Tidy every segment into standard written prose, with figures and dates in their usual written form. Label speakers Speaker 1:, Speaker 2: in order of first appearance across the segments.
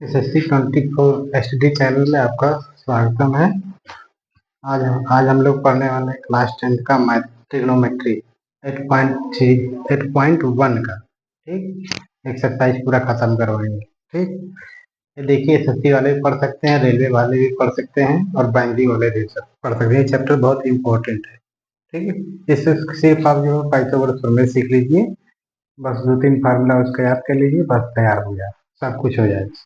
Speaker 1: SSC 24 SD channel में आपका स्वागतम है। आज हम लोग पढ़ने वाले हैं क्लास 10 का मैथ ट्रिग्नोमेट्री 8.3 8.1 का। ठीक, एक्सरसाइज पूरा खत्म करवाएंगे। ठीक, ये देखिए एसएससी वाले भी पढ़ सकते हैं, रेलवे वाले भी पढ़ सकते हैं और बैंकिंग वाले भी पढ़ सकते हैं। ये चैप्टर बहुत इंपॉर्टेंट है। ठीक है, इससे सिर्फ आप जो है पाइथागोरस प्रमेय सीख लीजिए, बस 2-3 फार्मूला उसका याद कर लीजिए, बस तैयार हो जाए, सब कुछ हो जाएगा।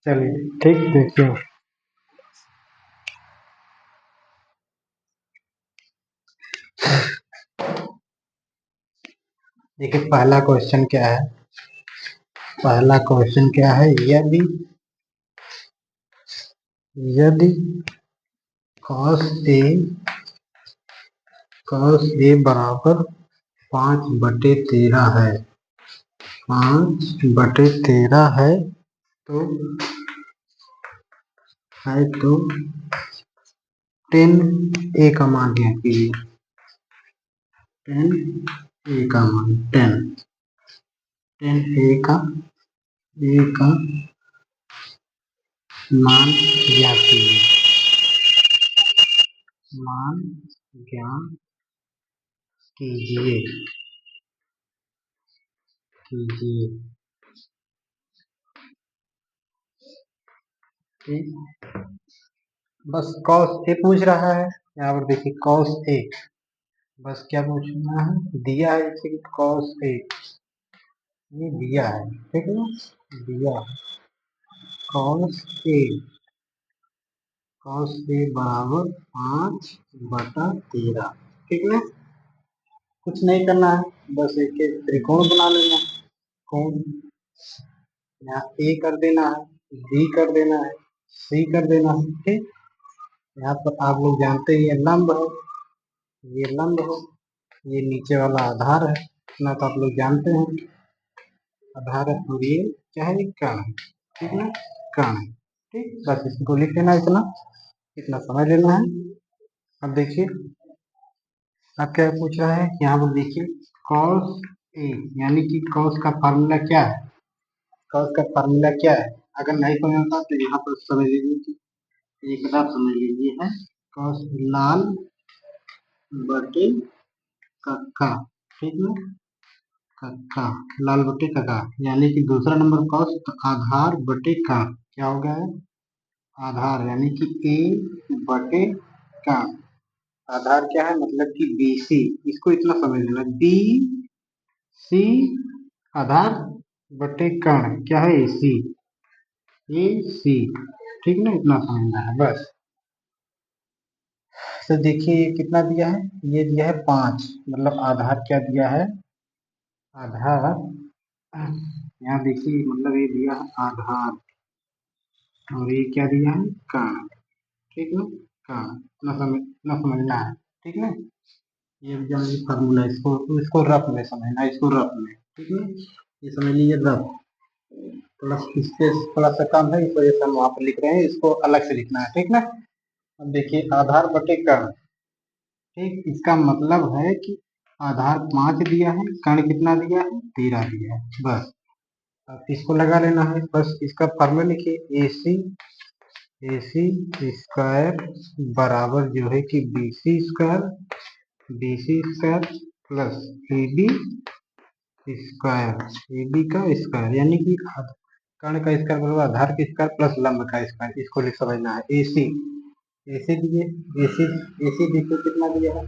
Speaker 1: चलिए ठीक, देखिए देखिए पहला क्वेश्चन क्या है। पहला क्वेश्चन क्या है, यदि यदि cos a बराबर 5/13 है, 5/13 है तो 10 a का मान क्या कीजिए, 10 a का मान 10 a का मान ज्ञात कीजिए, मान ज्ञात कीजिए कीजिए ठीक, बस cos a पूछ रहा है। यहाँ पर देखिए cos a, बस क्या पूछना है, दिया है जैसे कि cos a, ये दिया है, ठीक है ना, दिया है cos a बराबर 5/13। ठीक है, कुछ नहीं करना है, बस एक एक त्रिकोण बना लेना है। कोण यहाँ a कर देना है, b कर देना है, c कर देना है। ठीक, यहाँ पर आप लोग जानते हैं ये लंब है, ये लंब है, ये नीचे वाला आधार है, इतना तो आप लोग जानते हैं। आधार है और ये क्या है, कण है। ठीक है, कण है। ठीक, बस इसको लिख लेना, इतना समझ लेना है। अब देखिए अब क्या पूछ रहा है, यहाँ पर देखिए cos a यानी कि cos का फार्मूला क्या है, cos का फार्मूला क्या है। अगर नहीं समझ आता तो यहाँ पर समझ लीजिए कि एक बार समझ लीजिए है cos लाल बटे कक्का। ठीक है, कक्का, लाल बटे कक्का, यानी कि दूसरा नंबर cos तो आधार बटे का क्या हो गया है, आधार यानी कि a बटे का। आधार क्या है, मतलब कि BC, इसको इतना समझ लेना, BC आधार बटे कण क्या है, AC। ठीक ना, इतना समझना है बस। तो देखिए ये कितना दिया है, ये दिया है 5, मतलब आधार क्या दिया है, आधार, यहाँ देखिए मतलब ये दिया है आधार और ये क्या दिया है, कण। ठीक ना, कण, इतना समझना है। ठीक ना, ये फार्मूला, इसको रफ में समझना, इसको रफ में। ठीक है, ये समझ लीजिए रफ, प्लस स्पेस थोड़ा सा कम है, इस वजह से हम वहाँ पर लिख रहे हैं, इसको अलग से लिखना है। ठीक ना, अब देखिए आधार बटे कण। ठीक, इसका मतलब है कि आधार 5 दिया है, कण कितना दिया है, 13 दिया है, बस। अब इसको लगा लेना है, बस इसका फॉर्मूला लिखिए, AC स्क्वायर बराबर जो है कि BC square plus AB square, AB का स्क्वायर यानी कि कर्ण का स्क्वायर बराबर आधार का स्क्वायर प्लस लंब का स्क्वायर, इसको लिख समझना है। AC AC दिए, AC AC देखो कितना दिया है,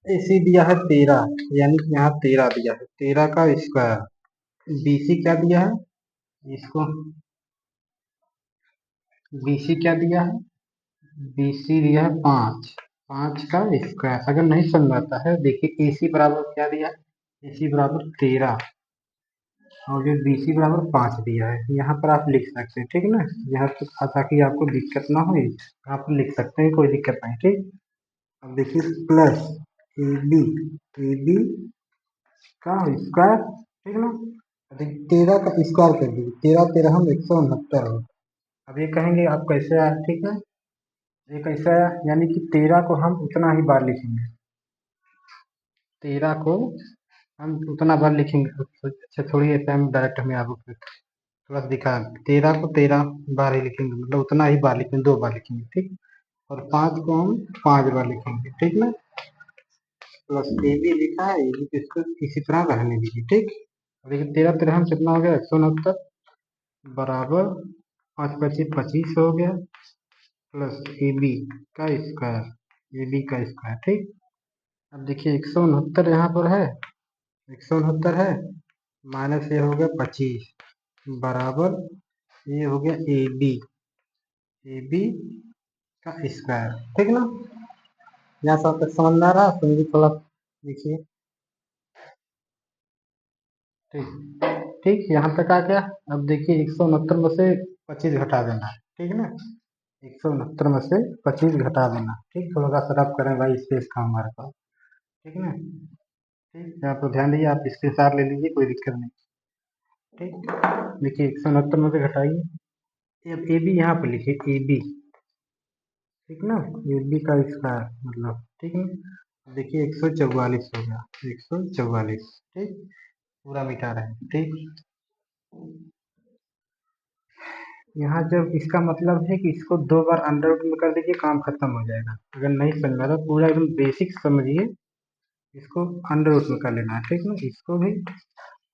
Speaker 1: AC दिया है 13, यानी कि यहाँ 13 दिया है, 13 का स्क्वायर। BC क्या दिया है, इसको BC क्या दिया है, BC दिया है 5 का स्क्वायर। अगर नहीं समझ आता है देखिए AC बराबर क्या दिया है, AC बराबर 13 और ये BC बराबर 5 दिया है, यहाँ पर आप लिख सकते हैं। ठीक है ना, यहाँ पर ताकि आपको दिक्कत ना हो, आप लिख सकते हैं, कोई दिक्कत नहीं। ठीक, अब देखिए प्लस AB का स्क्वायर। ठीक ना, 13 का स्क्वायर कर दीजिए, 13 हम 169 हो। अब ये कहेंगे आप कैसे आया, ठीक है, ये कैसे आया, यानी कि 13 को हम उतना ही बार लिखेंगे, 13 को हम उतना बार लिखेंगे। अच्छा थोड़ी ऐसे हम डायरेक्ट हमें आगे प्लस दिखा 13 को 13 बार ही लिखेंगे, मतलब उतना ही बार लिखेंगे, 2 बार लिखेंगे, ठीक। और 5 को हम 5 बार लिखेंगे, ठीक ना। प्लस ए बी लिखा है, ये भी इसको इसी तरह रहने दीजिए, ठीक। देखिए 13 13 कितना हो गया 169 बराबर 5 25 25 हो गया, प्लस ए बी का स्क्वायर, ए बी का स्क्वायर, ठीक। अब देखिए 169 यहाँ पर है, 169 है, माइनस ये हो गया 25 बराबर ये हो गया ए बी का स्क्वायर, ठीक ना। यहाँ सब तक समझ में आ रहा है, समझिए थोड़ा देखिए, ठीक। ठीक यहाँ तक आ गया। अब देखिए 169 में से 25 घटा देना है, ठीक ना। 169 में से 25 घटा देना, ठीक। थोड़ा सा रफ करें भाई, स्पेस का हमारे पास, ठीक ना। ठीक, आप तो ध्यान दीजिए, आप स्पेस आर ले लीजिए, कोई दिक्कत नहीं, ठीक। देखिए 169 में से घटाइए, अब ए बी यहाँ पर लिखिए, ए बी, ठीक ना, ए बी का स्क्वायर मतलब, ठीक है। देखिए 144 हो गया, 144, ठीक। पूरा मिटा रहे हैं, ठीक। यहाँ जब इसका मतलब है कि इसको 2 बार अंडर रूट में कर दीजिए, काम खत्म हो जाएगा। अगर नहीं समझ में आ रहा, पूरा एकदम बेसिक समझिए, इसको अंडर रूट में कर लेना है, ठीक ना। इसको भी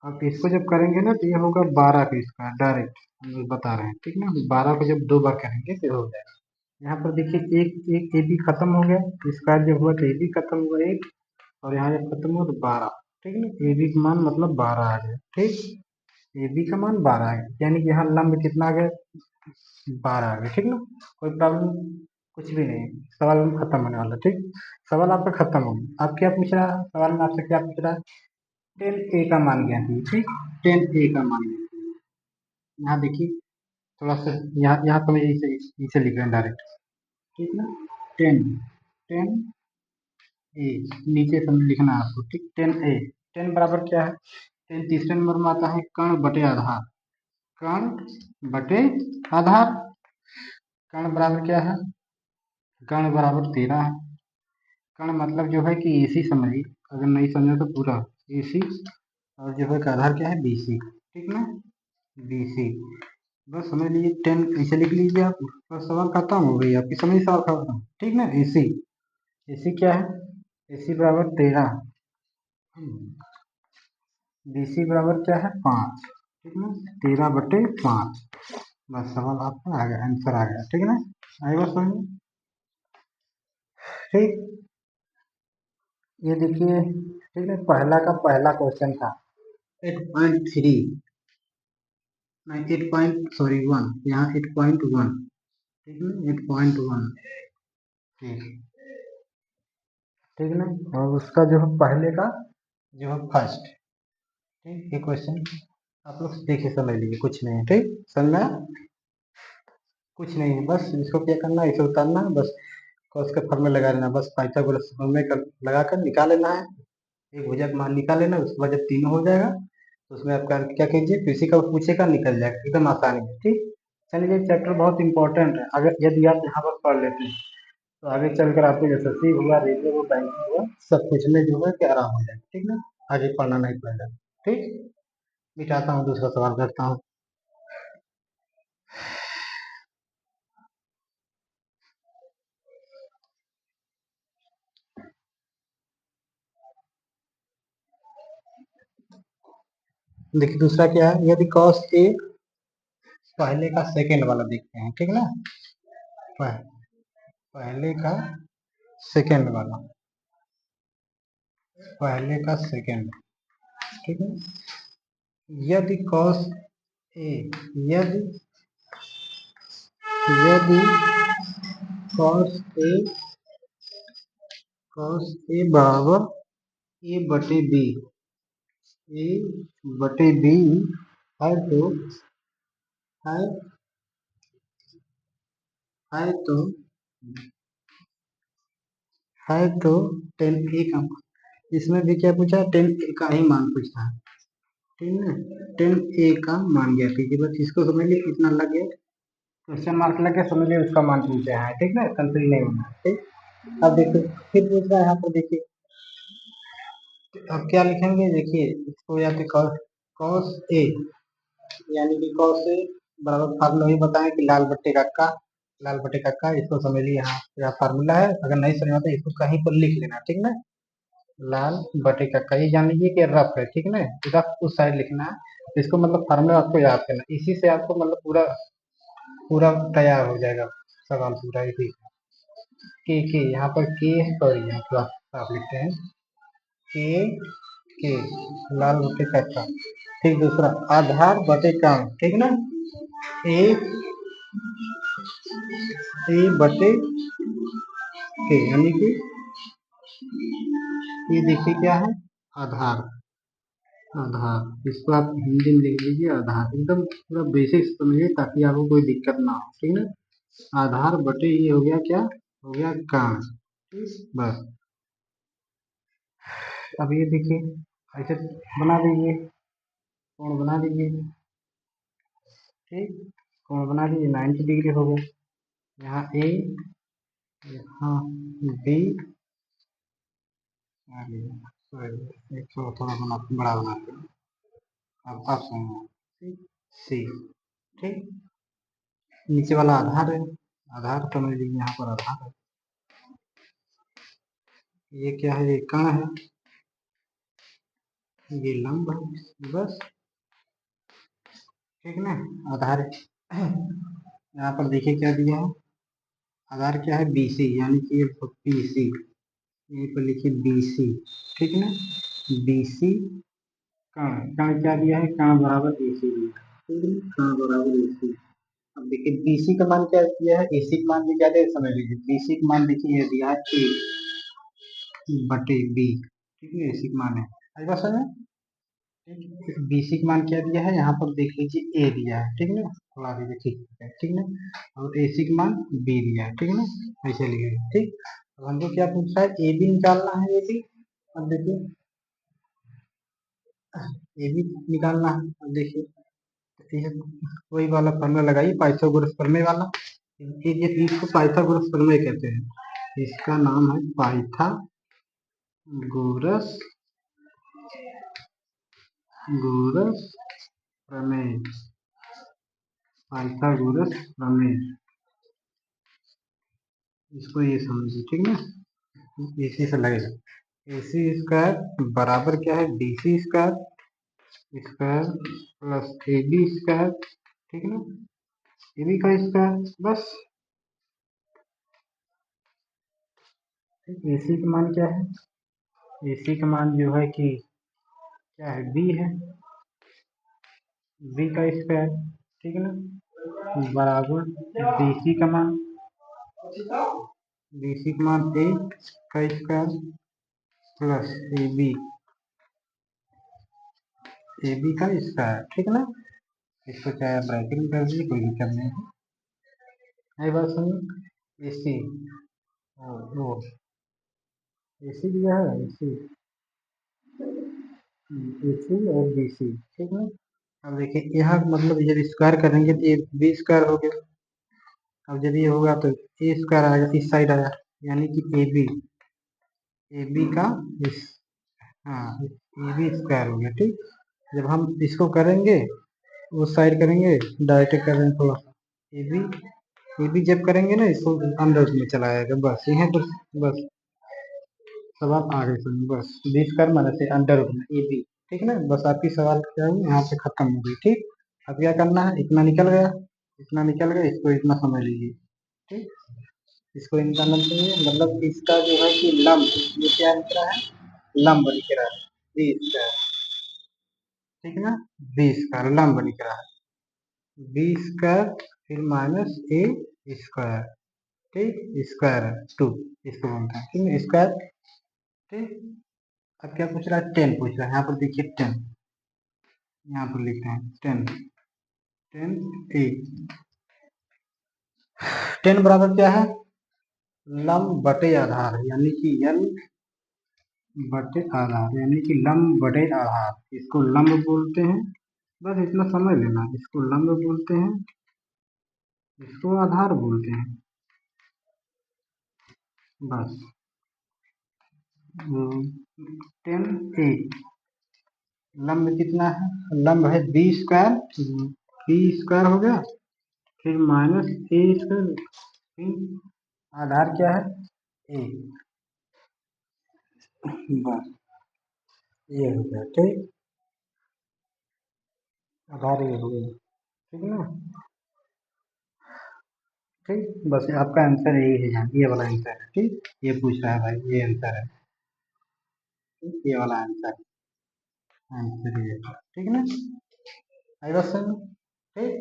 Speaker 1: अब इसको जब करेंगे ना, तो ये होगा 12 का स्क्वायर, डायरेक्ट हम बता रहे हैं, ठीक ना। 12 को जब 2 बार करेंगे फिर हो जाएगा। यहाँ पर देखिए एक एक ए बी खत्म हो गया, स्क्वायर जब हुआ तो ए बी खत्म हुआ एक, और यहाँ जब खत्म हुआ तो 12, ठीक ना। ए बी का मान मतलब 12 आ गया, ठीक। ए बी का मान 12 है, यानी कि यहाँ लंब कितना आ गया 12 आ गया, ठीक ना। कोई प्रॉब्लम कुछ भी नहीं, सवाल खत्म होने वाला, ठीक। सवाल आपका खत्म हो गया। आप क्या पूछ रहा है सवाल में, आपसे क्या पूछ रहा है, 10 ए का मान ज्ञात कीजिए, ठीक। 10 ए का मान ज्ञात कीजिए। यहाँ देखिए थोड़ा सा, यहाँ यहाँ तो मैं इसे इसे लिख रहे हैं डायरेक्ट, ठीक ना। 10 10 ए, नीचे से लिखना है आपको, ठीक। 10 ए, 10 बराबर क्या है, 10 तीसरे नंबर में आता है कर्ण बटे आधार, कर्ण बटे आधार। कर्ण बराबर क्या है, कर्ण बराबर 13 है। कर्ण मतलब जो है कि एसी समझिए, अगर नहीं समझे तो पूरा एसी, और जो है कि आधार क्या है बीसी, ठीक ना, बीसी। बस समझ लीजिए 10 ऐसे लिख लीजिए आप, बस सवाल खत्म हो गई आपकी, समझ सवाल खत्म, ठीक ना। एसी, एसी क्या है, एसी बराबर 13, बीसी बराबर क्या है 5, ठीक ना, 13/5। बस सवाल आपका आ गया, आंसर आ गया, ठीक ना। आई बात समझ में? ठीक, ये देखिए, ठीक है, पहला का पहला क्वेश्चन था 8.3, नहीं 8 पॉइंट सॉरी 1, यहाँ 8.1, ठीक है 8.1, ठीक, ठीक ना। और उसका जो है पहले का जो है फर्स्ट, ठीक। ये क्वेश्चन आप लोग देखिए समझ लीजिए, कुछ नहीं है, ठीक। समझ में आया? कुछ नहीं है, बस इसको क्या करना है, इसे उतारना है, बस कॉस के फॉर्म में लगा लेना, बस पाइथागोरस में कर लगा कर निकाल लेना है, एक भुजा मान निकाल लेना, उसके बाद जब तीनों हो जाएगा तो उसमें आप क्या कीजिए, किसी का पूछेगा निकल जाएगा, एकदम आसानी है, ठीक। चलिए ये चैप्टर बहुत इंपॉर्टेंट है, अगर यदि आप यहाँ पर पढ़ लेते हैं तो आगे चलकर आपको एसएससी हुआ, रेलवे हुआ, बैंकिंग हुआ, सब कुछ में जो है कि आराम हो जाएगा, ठीक ना। आगे पढ़ना नहीं पड़ेगा, ठीक। मिटाता हूँ, दूसरा सवाल करता हूँ। देखिए दूसरा क्या है, यदि कॉस ए, पहले का सेकेंड वाला देखते हैं, ठीक ना। पहले का सेकेंड वाला, पहले का सेकेंड, ठीक है। यदि कॉस ए, यदि यदि कॉस ए, कॉस ए बराबर ए बटे बी, ए बटे बी है तो, है है तो है तो 10 ए का, इसमें भी क्या पूछा, 10 ए का ही मान पूछा है, ठीक है। 10 ए का मान गया, ठीक है। बस इसको समझ लिया, इतना लग गया, क्वेश्चन मार्क लग गया, समझ लिया उसका मान पूछा है, ठीक ना, कंफ्यूज नहीं होना, ठीक। अब देखिए फिर पूछ रहा है यहाँ पर, देखिए अब क्या लिखेंगे, देखिए इसको या तो कॉस ए, यानी कि कौ से बराबर फार्मूला ही बताएं कि लाल बट्टे का का, लाल बट्टे का का, इसको समझिए यहाँ फार्मूला है, अगर नहीं समझ में आता इसको कहीं पर लिख लेना, ठीक ना। लाल बटे का का, ये जान लीजिए कि रफ है, ठीक ना, रफ उस साइड लिखना है। तो इसको मतलब फार्मूला आपको याद करना, इसी से आपको मतलब पूरा पूरा तैयार हो जाएगा सवाल पूरा ही। के यहाँ पर के है, सॉरी यहाँ पर आप लिखते हैं के के, लाल बटे का का। ठीक, दूसरा आधार बटे काम, ठीक ना। ए ए बटे के, यानी कि ये देखिए क्या है, आधार। आधार, इसको आप हिंदी में लिख लीजिए आधार, एकदम पूरा बेसिक समझिए ताकि आपको कोई दिक्कत ना हो, ठीक ना। आधार बटे ये हो गया क्या, हो गया काम, बस। अब ये देखिए ऐसे बना दीजिए, कोण बना दीजिए, ठीक, कोण बना दीजिए 90 डिग्री हो गया। यहाँ ए, यहाँ बी, एक थोड़ा बना बड़ा बनाते हैं, अब समझो, सी, ठीक। नीचे वाला आधार है, आधार समझ लीजिए, यहाँ पर आधार है। ये क्या है, ये कण है, ये लंब है, बस, ठीक ना। आधार यहाँ पर देखिए क्या दिया है, आधार क्या है, BC, यानी कि ये BC, यहीं पर लिखिए BC, ठीक ना। BC कण, कण क्या दिया है, कण बराबर AC दिया है, ठीक है, कण बराबर AC। अब देखिए BC का मान क्या दिया है, AC का मान भी क्या दिया समझ लीजिए, BC का मान देखिए ये दिया है A बटे B, ठीक है, AC का मान है, आई बात समझ में। BC का मान क्या दिया है, यहाँ पर देख लीजिए A दिया है, ठीक ना, थोड़ा दीजिए, ठीक है, ठीक ना। और AC का मान B दिया है, ठीक ना, ऐसे लिखिए, ठीक। अब हमको क्या पूछा है, AB निकालना है, AB। अब देखिए AB निकालना है, अब देखिए ये वही वाला फॉर्मूला लगाइए, पाइथागोरस प्रमेय वाला। ये इसको पाइथागोरस प्रमेय कहते हैं, इसका नाम है पाइथागोरस गोरस प्रमेय, पाइथागोरस प्रमेय, इसको ये समझिए, ठीक ना। इसी से लगेगा, AC स्क्वायर बराबर क्या है, BC square square plus AB square, ठीक ना, AB का स्क्वायर, बस। AC का मान क्या है, AC का मान जो है कि क्या है, B है, B का स्क्वायर, ठीक है ना, बराबर BC का मान, BC का मान A का स्क्वायर प्लस AB का स्क्वायर, ठीक है ना। इसको चाहे ब्रैकेट में कर दीजिए, कोई दिक्कत नहीं है, बात समझ। AC वो AC दिया है, AC और BC, ठीक है। अब देखिए यहाँ मतलब जब स्क्वायर करेंगे तो ये B स्क्वायर हो गया, अब जब ये होगा तो A स्क्वायर आएगा, इस साइड आया, यानी कि AB का इस, हाँ AB स्क्वायर हो गया, ठीक। जब हम इसको करेंगे उस साइड करेंगे, डायरेक्ट करेंगे थोड़ा सा, AB AB जब करेंगे ना इसको अंदर में चला जाएगा, बस यहाँ पर, बस सवाल आगे सुनिए, बस 20 माइनस से अंडर रूट में AB, ठीक ना, बस आपकी सवाल क्या है यहाँ पे खत्म हो गई, ठीक। अब क्या करना है, इतना निकल गया, इतना निकल गया, इसको इतना समझ लीजिए, ठीक। इसको निकालना चाहिए, मतलब इसका जो है कि लंब, ये क्या दिख रहा है, लंब दिख रहा है, 20 का, ठीक है ना, 20 का लंब दिख रहा है, 20 का, फिर माइनस A स्क्वायर, ठीक, स्क्वायर है 2, इसको बोलते हैं, ठीक है, स्क्वायर, ठीक। अब क्या पूछ रहा है, 10 पूछ रहा है, यहाँ पर देखिए 10, यहाँ पर लिखते हैं 10, 10 A, 10 बराबर क्या है, लंब बटे आधार, यानी कि L बटे आधार, यानी कि लंब बटे आधार, इसको लंब बोलते हैं, बस इतना समझ लेना, इसको लंब बोलते हैं, इसको आधार बोलते हैं, बस। 10 A, लंब कितना है? लंब है बी स्क्वायर, बी स्क्वायर हो गया, फिर माइनस ए स्क्वायर, आधार क्या है? ए। बस ये हो गया, ठीक। आधार ये हो गया, ठीक है ना? ठीक, बस आपका आंसर यही है, यहाँ ये वाला आंसर है, ठीक। ये पूछ रहा है भाई, ये आंसर है, ठीक? ये वाला आंसर आंसर ये है, ठीक है ना? आई बात समझ में? ठीक,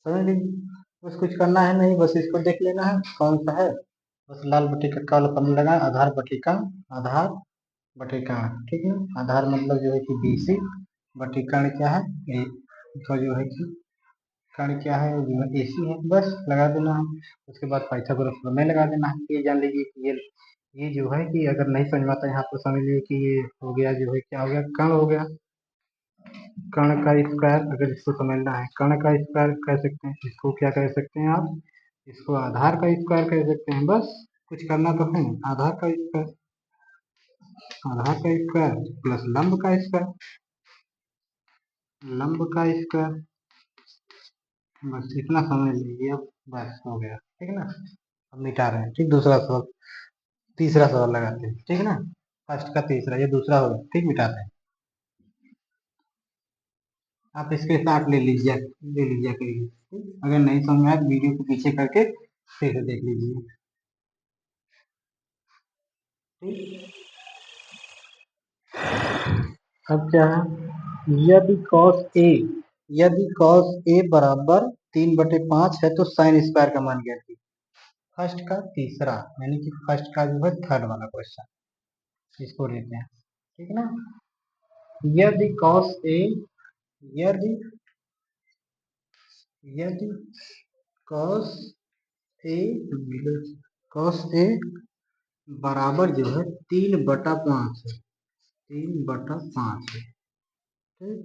Speaker 1: समझ लीजिए। बस कुछ करना है नहीं, बस इसको देख लेना है कौन सा है। बस लाल बटे का वाला फॉर्मूला लगा, आधार बटे का, आधार बटे का, ठीक है। आधार मतलब जो है कि BC बटे कर्ण क्या है, ए, तो जो है कि कर्ण क्या है, जो है AC है, बस लगा देना है। उसके बाद पाइथागोरस प्रमेय लगा देना है। ये जान लीजिए कि ये जो है कि अगर नहीं समझ में आता यहाँ पर समझ लीजिए कि ये हो गया, जो है क्या हो गया, कर्ण हो गया। कर्ण का स्क्वायर, अगर इसको समझना है, कर्ण का स्क्वायर कह सकते हैं, इसको क्या कह सकते हैं आप, इसको आधार का स्क्वायर कह सकते हैं। बस कुछ करना तो है, आधार का स्क्वायर, आधार का स्क्वायर प्लस लंब का स्क्वायर, लंब का स्क्वायर, बस इतना समझ लीजिए अब, बस हो गया, ठीक है ना? अब मिटा रहे हैं, ठीक। दूसरा सवाल, तीसरा सवाल लगाते हैं, ठीक है ना? फर्स्ट का तीसरा, ये दूसरा होगा, ठीक। मिटाते हैं, आप इसके साथ ले लीजिए करिए, ठीक? अगर नहीं समझ में आए तो वीडियो को पीछे करके फिर से देख लीजिए, ठीक। अब क्या है, यदि cos A, यदि cos A बराबर 3/5 है तो साइन स्क्वायर का मान ज्ञात कीजिए। फर्स्ट का तीसरा, यानी कि फर्स्ट का जो है थर्ड वाला क्वेश्चन, इसको लेते हैं, ठीक है ना? यदि cos A, यदि यदि cos A, cos A बराबर जो है 3/5 है, 3/5 है, ठीक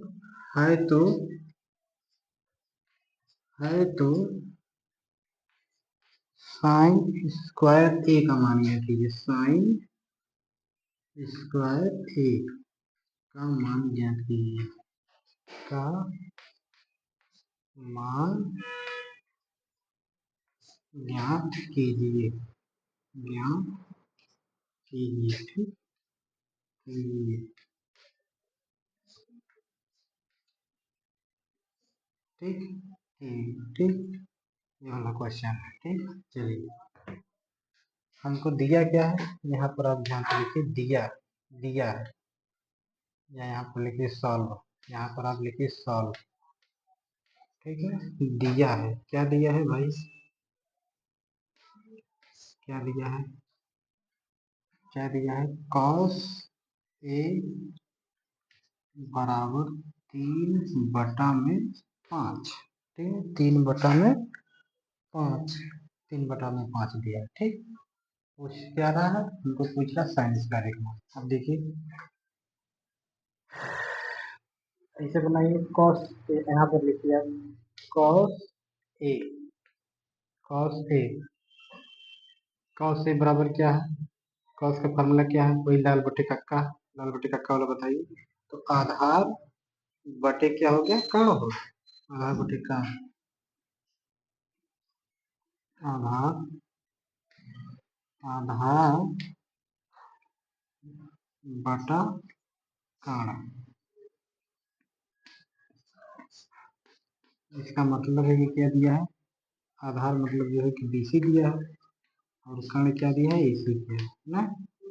Speaker 1: है तो साइन स्क्वायर ए का मान ज्ञात कीजिए, साइन स्क्वायर ए का मान ज्ञात कीजिए, का मान ज्ञात कीजिए, ज्ञात कीजिए, ठीक, कीजिए, ठीक, ठीक। ये वाला क्वेश्चन है, ठीक। चलिए, हमको दिया क्या है, यहाँ पर आप ध्यान से लिखिए, दिया, दिया है, या यहाँ पर लिखिए सॉल्व, यहाँ पर आप लिखिए सॉल्व, ठीक है। दिया है, क्या दिया है भाई, क्या दिया है, क्या दिया है, cos A बराबर 3/5, ठीक है, 3/5, 3/5 दिया है, ठीक। पूछ क्या रहा है, हमको पूछ रहा साइन स्क्वायर का। अब देखिए, ऐसे बनाइए, cos A, यहाँ पर लिखिए आप cos A, cos A, cos A बराबर क्या है, cos का फार्मूला क्या है, वही लाल बटे कक्का, लाल बटे कक्का वाला बताइए। तो आधार बटे क्या हो गया, कर्ण हो गया, आधार बटे कर्ण, आधार, आधार बटा कर्ण, इसका मतलब है कि क्या दिया है, आधार मतलब जो है कि BC दिया है, और कर्ण क्या दिया है, AC दिया है ना।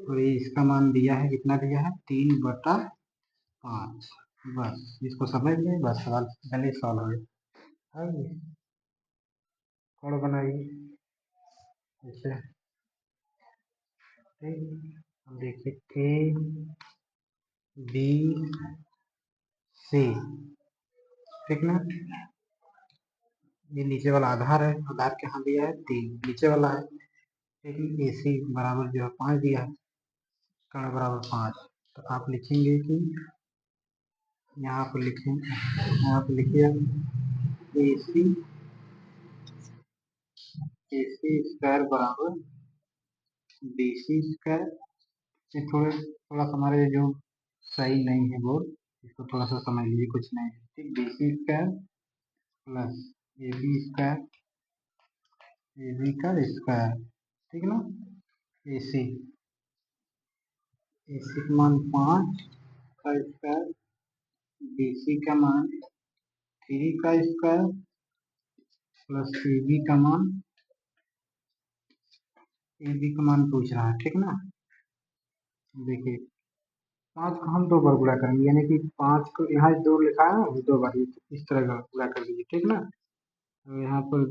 Speaker 1: और ये इसका मान दिया है, कितना दिया है, 3/5। बस इसको समझ गए, बस सवाल पहले सॉल्व हो गया, और बनाइए ऐसे, ठीक। अब देखिए ABC, ठीक ना? ये नीचे वाला आधार है, आधार कहाँ दिया है, 3 नीचे वाला है, लेकिन AC बराबर जो है 5 दिया है, कर्ण बराबर 5। तो आप लिखेंगे कि यहाँ पर लिखें, यहाँ पर लिखिए AC, AC स्क्वायर बराबर BC स्क्वायर। ये थोड़ा थोड़ा सा हमारे जो सही नहीं है बोर्ड, इसको थोड़ा सा समझ लीजिए, कुछ नहीं है ठीक। B C square plus A B square, A B का स्क्वायर, ठीक ना। ए सी, ए सी का मान 5 का स्क्वायर, बी सी का मान 3 का स्क्वायर प्लस ए बी का मान, ए बी का मान पूछ रहा है ठीक ना। देखिए 5 को हम 2 बार गुणा करेंगे, यानी कि 5 को यहाँ 2 लिखा है ना, 2 बार इस तरह का गुणा कर दीजिए ठीक ना। और यहाँ पर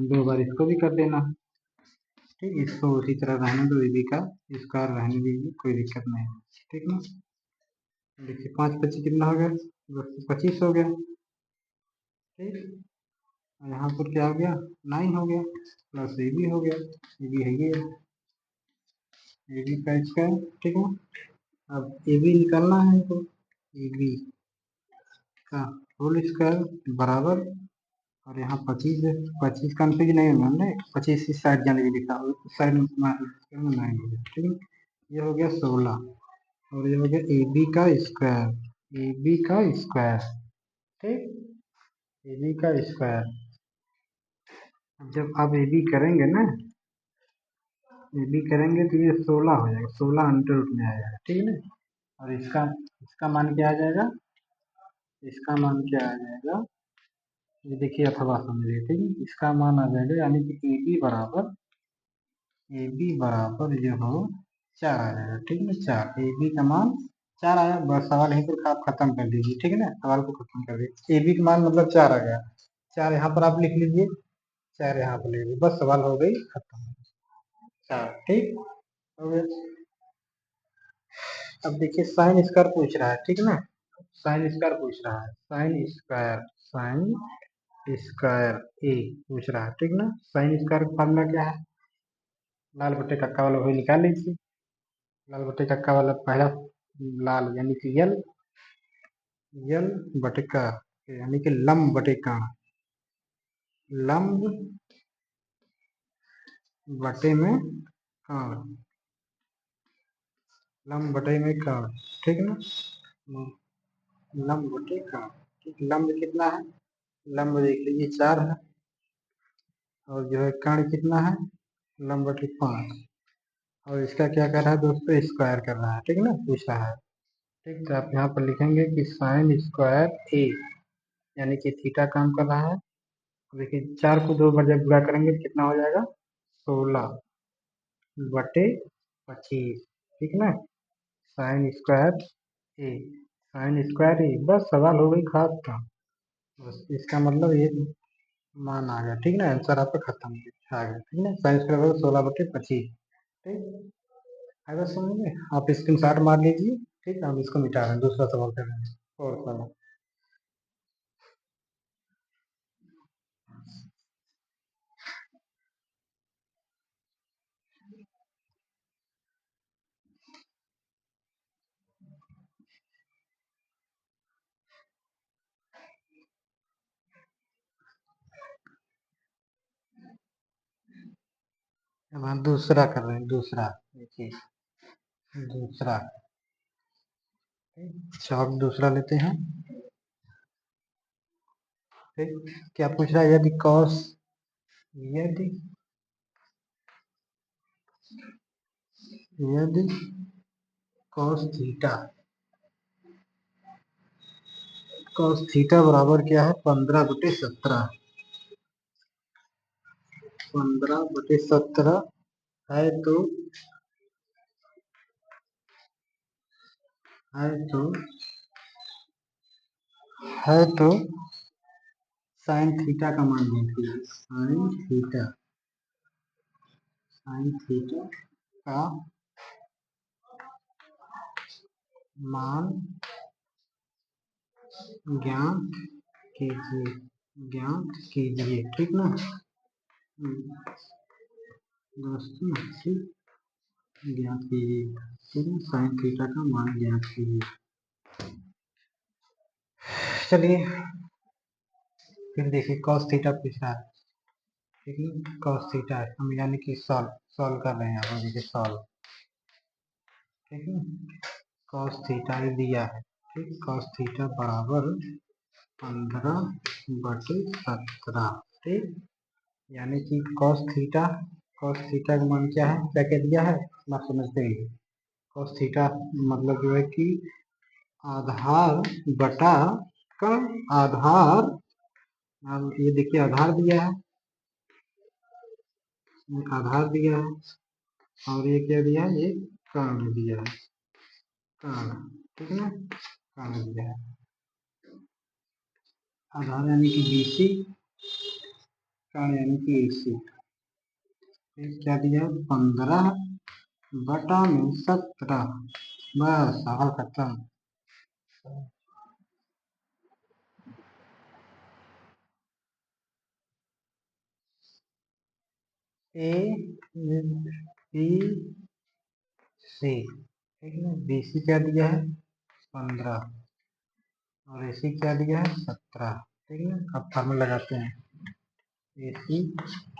Speaker 1: 2 बार इसको भी कर देना ठीक। इसको उसी तरह रहने दो, ए बी का स्क्वायर रहने दीजिए, कोई दिक्कत नहीं है ठीक ना। देखिए 5 25 कितना हो गया, 25 हो गया ठीक। यहाँ पर क्या हो गया, 9 हो गया, प्लस ए बी हो गया, ए बी है ये, ए बी का स्क्वायर ठीक है। अब ए बी निकालना है हमको, ए बी का होल स्क्वायर बराबर, और यहाँ 25 है, 25 कन्फ्यूज नहीं होना हमने, 25 इस साइड जाने के लिखा, उस साइड में 9 हो गया ठीक है। ये हो गया 16, और ये हो गया ए बी का स्क्वायर, ए बी का स्क्वायर ठीक, ए बी का स्क्वायर। जब आप ए बी करेंगे ना, ए बी करेंगे तो ये 16 हो जाएगा, 16 अंडर रूट में आ जाएगा ठीक है ना। और इसका मान क्या आ जाएगा, इसका मान क्या आ जाएगा, ये देखिए अथवा समझिए ठीक है। इसका मान आ जाएगा, यानी कि ए बी बराबर, ए बी बराबर जो हो 4 आ जाएगा ठीक है ना। 4, ए बी का मान 4 आया, बस सवाल यहीं पर आप खत्म कर दीजिए ठीक है ना, सवाल को खत्म कर दीजिए। ए बी का मान मतलब 4 आ गया, 4 यहाँ पर आप लिख लीजिए, 4 यहाँ पर लिख लीजिए, बस सवाल हो गई खत्म। 4 ठीक हो गया। अब देखिए साइन स्क्वायर पूछ रहा है ठीक है ना, साइन स्क्वायर पूछ रहा है, साइन स्क्वायर, साइन स्क्वायर ए पूछ रहा है ठीक ना। साइन स्क्वायर का फार्मूला क्या है, लाल बटे कक्का वाला वही निकाल लीजिए, लाल बटे कक्का वाला पहला लाल यानी कि यल, यल बटे का, यानी कि लंब बटे का, लंब बटे में का, लंब बटे में का ठीक ना, लंब बटे का ठीक। लंब कितना है, लंब देख लीजिए 4 है, और जो है कर्ण कितना है, लंब बटे 5, और इसका क्या कर रहा है दोस्तों, स्क्वायर कर रहा है ठीक है ना, पूछ रहा है ठीक। तो आप यहाँ पर लिखेंगे कि साइन स्क्वायर ए, यानी कि थीटा काम कर रहा है। देखिए 4 को 2 बार जब गुणा करेंगे तो कितना हो जाएगा, 16 बटे 25 ठीक ना। साइन स्क्वायर ए, साइन स्क्वायर ए, बस सवाल हो गई खत्म, बस इसका मतलब ये मान आ गया ठीक ना, आंसर आपका खत्म आ गया ठीक ना। साइन स्क्वायर 16 बटे 25 ठीक। अगर समझ में, आप स्क्रीन शॉट मार लीजिए ठीक, हम इसको मिटा रहे हैं, दूसरा सवाल कर रहे हैं और सवाल। अब हम दूसरा कर रहे हैं, दूसरा देखिए, दूसरा अच्छा अब दूसरा लेते हैं ठीक। क्या पूछ रहा है, यदि कॉस, यदि यदि कॉस थीटा, कॉस थीटा बराबर क्या है, 15/17, 15/17 है तो, है तो, है तो साइन थीटा का मान देखिए, साइन थीटा, साइन थीटा का मान ज्ञात कीजिए, ज्ञात कीजिए ठीक ना दोस्तों, ठीक ज्ञात कीजिए ठीक है, साइन थीटा का मान ज्ञात कीजिए। चलिए फिर देखिए कॉस थीटा पूछ रहा है ठीक है, कॉस थीटा हम यानी कि सॉल्व, सॉल्व कर रहे हैं यहाँ पर, देखिए सॉल्व ठीक है, कॉस थीटा दिया है, ठीक, कॉस थीटा बराबर 15/17, ठीक। यानी कि कॉस थीटा का मान क्या है, क्या कह दिया है, आप समझते हैं। कॉस थीटा मतलब जो है कि आधार बटा का आधार, अब ये देखिए आधार दिया है, आधार दिया है, और ये क्या दिया है, ये कर्ण दिया है, कर्ण, ठीक है ना, कर्ण दिया है। आधार यानी कि BC, कर्ण यानी कि AC। क्या दिया, 15/17, बस सवाल खत्म। ABC, ठीक है, BC क्या दिया है 15 और AC क्या दिया है 17, ठीक है। अब फार्मूला लगाते हैं, AC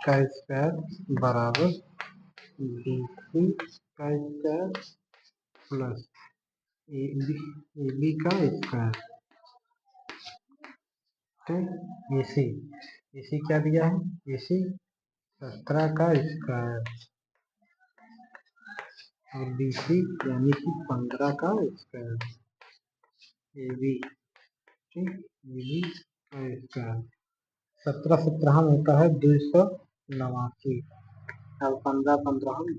Speaker 1: का स्क्वायर बराबर BC का स्क्वायर प्लस AB का स्क्वायर, ठीक। AC क्या दिया है, AC 17 का स्क्वायर और BC यानी कि 15 का स्क्वायर, AB, ठीक, AB का स्क्वायर, 17 होता है 289, और 15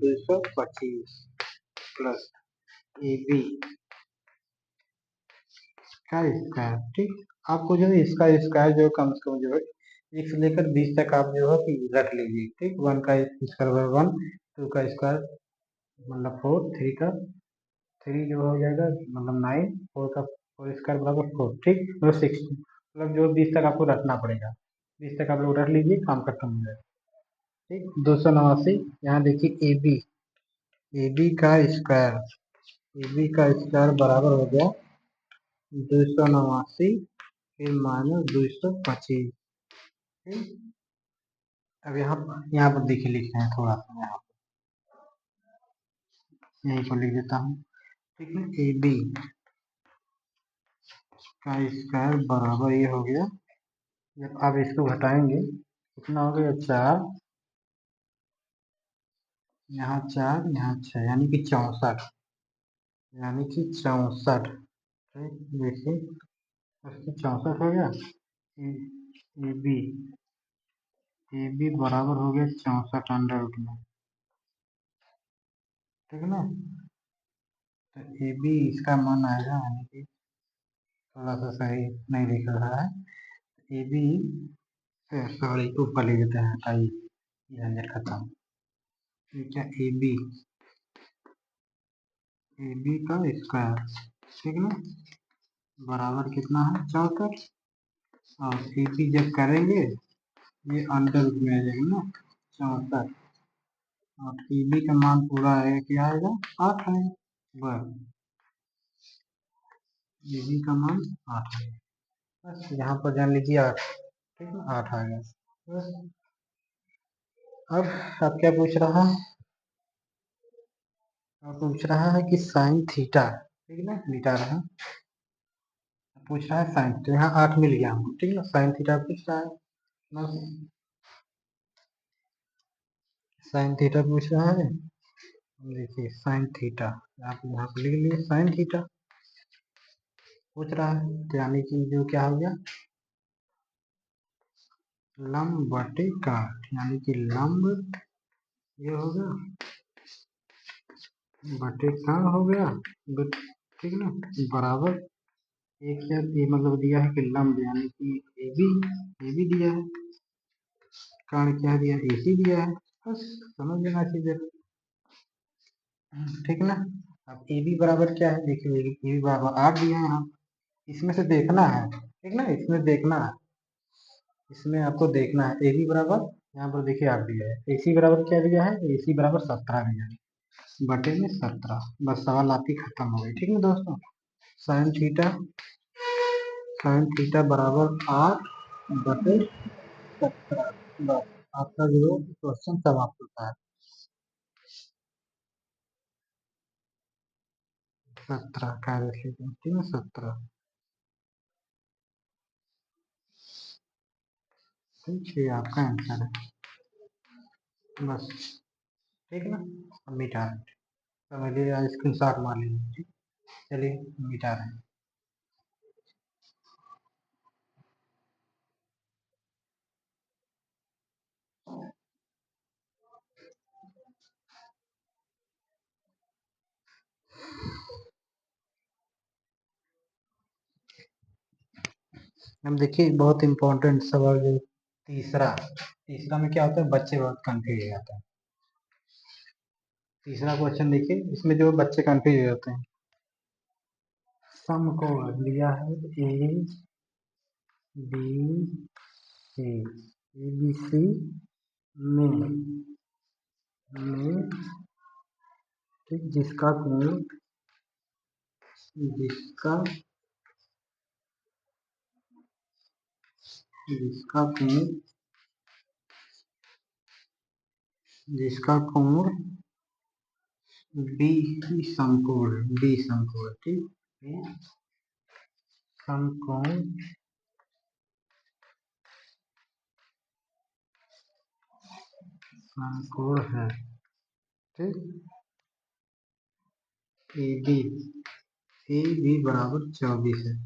Speaker 1: 225 प्लस AB का स्क्वायर, ठीक। आपको जो है इसका स्क्वायर जो कम से कम जो है 1 से लेकर 20 तक आप जो है कि रख लीजिए, ठीक। 1 का स्क्वायर 1, 2 का स्क्वायर मतलब 4, 3 का 3 जो हो जाएगा मतलब 9, 4 का 4 स्क्वायर बराबर 4, ठीक, मतलब 6, मतलब जो 20 तक आपको रखना पड़ेगा, 20 तक आप लोग रख लीजिए, काम खत्म हो जाएगा, ठीक। 289, यहाँ देखिए AB का स्क्वायर, AB का स्क्वायर बराबर हो गया 289 फिर माइनस 225, ठीक। अब यहाँ पर देखिए लिख रहे हैं थोड़ा सा, यहाँ यहीं पर लिख देता हूँ, ठीक है। AB का स्क्वायर बराबर ये हो गया, जब आप इसको घटाएंगे कितना हो गया 4, यहाँ 4, यहाँ 6, यानी कि 64, यानी कि 64, ठीक। देखिए 64 हो गया, ए बी बराबर हो गया 64 अंडर रूट में, ठीक है ना। तो AB इसका मान आएगा, यानी कि थोड़ा सा सही नहीं दिख रहा है, AB सॉरी ऊपर ले देते हैं, हटाइए झंझट खत्म, ठीक है। AB का स्क्वायर, ठीक ना, बराबर कितना है 64, और AB जब करेंगे ये अंडर रूट में आ जाएगा ना 64, और AB का मान पूरा आएगा, क्या आएगा 8 आएगा, बस AB का मान 8 आएगा, बस यहाँ पर जान लीजिए 8, ठीक है, 8 आ गया बस। अब क्या पूछ रहा है, अब पूछ रहा है कि साइन थीटा, ठीक है ना, मिटा रहा है, पूछ रहा है साइन, तो यहाँ 8 मिल गया हमको, ठीक है ना, साइन थीटा पूछ रहा है, बस साइन थीटा पूछ रहा है। देखिए साइन थीटा, आप यहाँ पर लिख लिए साइन थीटा पूछ रहा है, तो यानी कि जो क्या हो गया लंब बटे काट, यानी कि लंब ये हो गया बटे का हो गया, ठीक है ना, बराबर एक या ये मतलब दिया है कि लंब यानी कि ए बी दिया है, कारण क्या दिया AC दिया है, बस समझ लेना चाहिए, ठीक है ना। अब AB बराबर क्या है, देखिए AB बराबर 8 दिया है यहाँ, इसमें से देखना है, ठीक ना, इसमें देखना है, इसमें आपको देखना है AB बराबर, यहाँ पर देखिए 8 दिया है, AC बराबर क्या दिया है, AC बराबर 17 दिया है, बटे में 17, बस सवाल आपकी खत्म हो गई, ठीक है दोस्तों। साइन थीटा बराबर 8/17, बस आपका जो क्वेश्चन समाप्त होता है। 17 कैरेट, ठीक है 17, ठीक है आपका आंसर है बस, ठीक है ना। अब मिटा रहे हैं, समझिए स्क्रीन शॉट मार लीजिए, ठीक, चलिए मिटा रहे हैं। अब देखिए बहुत इंपॉर्टेंट सवाल जो तीसरा, तीसरा में क्या होता है, बच्चे बहुत कंफ्यूज हो जाते हैं। तीसरा क्वेश्चन देखिए, इसमें जो बच्चे कंफ्यूज हो जाते हैं, सम को लिया है A B C, A B C में ठीक, जिसका जिसका कोण जिसका कोण बी समकोण है, बी समकोण, ठीक, बी समकोण समकोण है, ठीक, ए बी बराबर 24 है,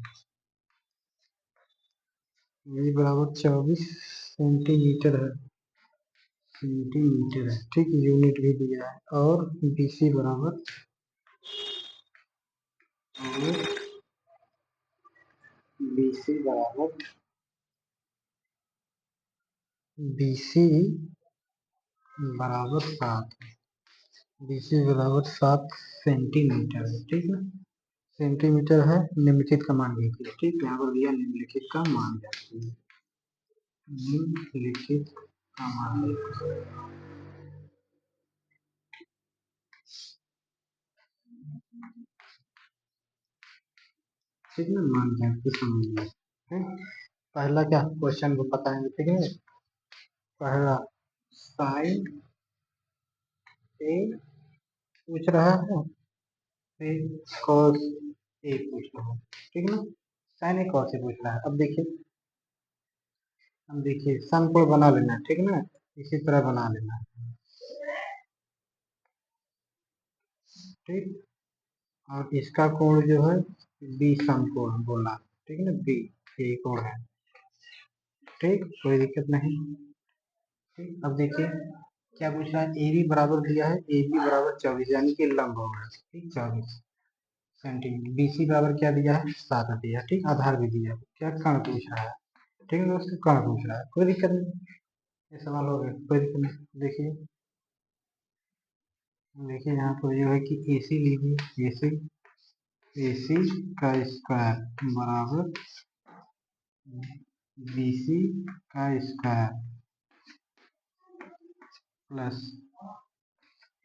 Speaker 1: ए बराबर 24 सेंटीमीटर है, सेंटीमीटर है, ठीक, यूनिट भी दिया है, और बी सी बराबर, और बी सी बराबर बी सी बराबर 7, बी सी बराबर 7 सेंटीमीटर है, ठीक है, सेंटीमीटर है, निम्नलिखित का मान देखिए, ठीक, यहाँ पर दिया निम्नलिखित का मान देखिए, निम्नलिखित का मान देखिए, ठीक है, मान देखिए समझिए, ठीक। पहला क्या क्वेश्चन को पता है, ठीक है, पहला साइन ए पूछ रहा है, फिर कॉस ए पूछ रहा है, ठीक है ना, साइन ए कॉस ए पूछ रहा है। अब देखिए सन को बना लेना है, ठीक है ना, इसी तरह बना लेना है, ठीक, और इसका कोण जो है बी समकोण बोला, ठीक है ना, बी ये कोण है, ठीक, कोई दिक्कत नहीं, ठीक। अब देखिए क्या पूछ रहा है, ए बी बराबर दिया है, ए बी बराबर 24 यानी कि लंब होगा, ठीक, 24 सेंटीमीटर, बी सी बराबर क्या दिया है, 7 दिया है, ठीक, आधार भी दिया है, क्या कण पूछ रहा है, ठीक है दोस्तों, कण पूछ रहा है, कोई दिक्कत नहीं, ये सवाल हो गया, कोई दिक्कत नहीं। देखिए देखिए यहाँ पर जो है कि ए सी लीजिए, ए सी का स्क्वायर बराबर बी सी का स्क्वायर प्लस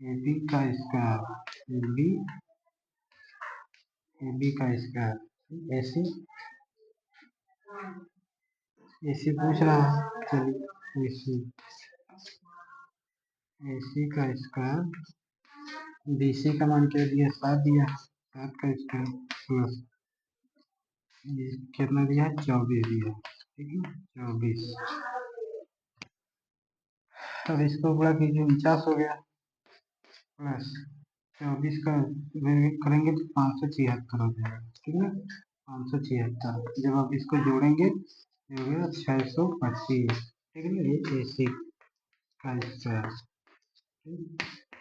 Speaker 1: ए बी का स्क्वायर, ए बी का स्क्वायर, ए सी पूछ रहा है, चलिए ए सी का स्क्वायर, बी सी का मान क्या दिया, 7 दिया है, 7 का स्क्वायर प्लस ये कितना दिया है, 24 दिया है, ठीक है 24, अब इसको बड़ा कीजिए, 49 हो गया, प्लस 24 का करेंगे तो 576 हो जाएगा, ठीक है, 576, जब आप इसको जोड़ेंगे ये हो गया 625, ठीक है ना, ये ए सी का स्क्वायर,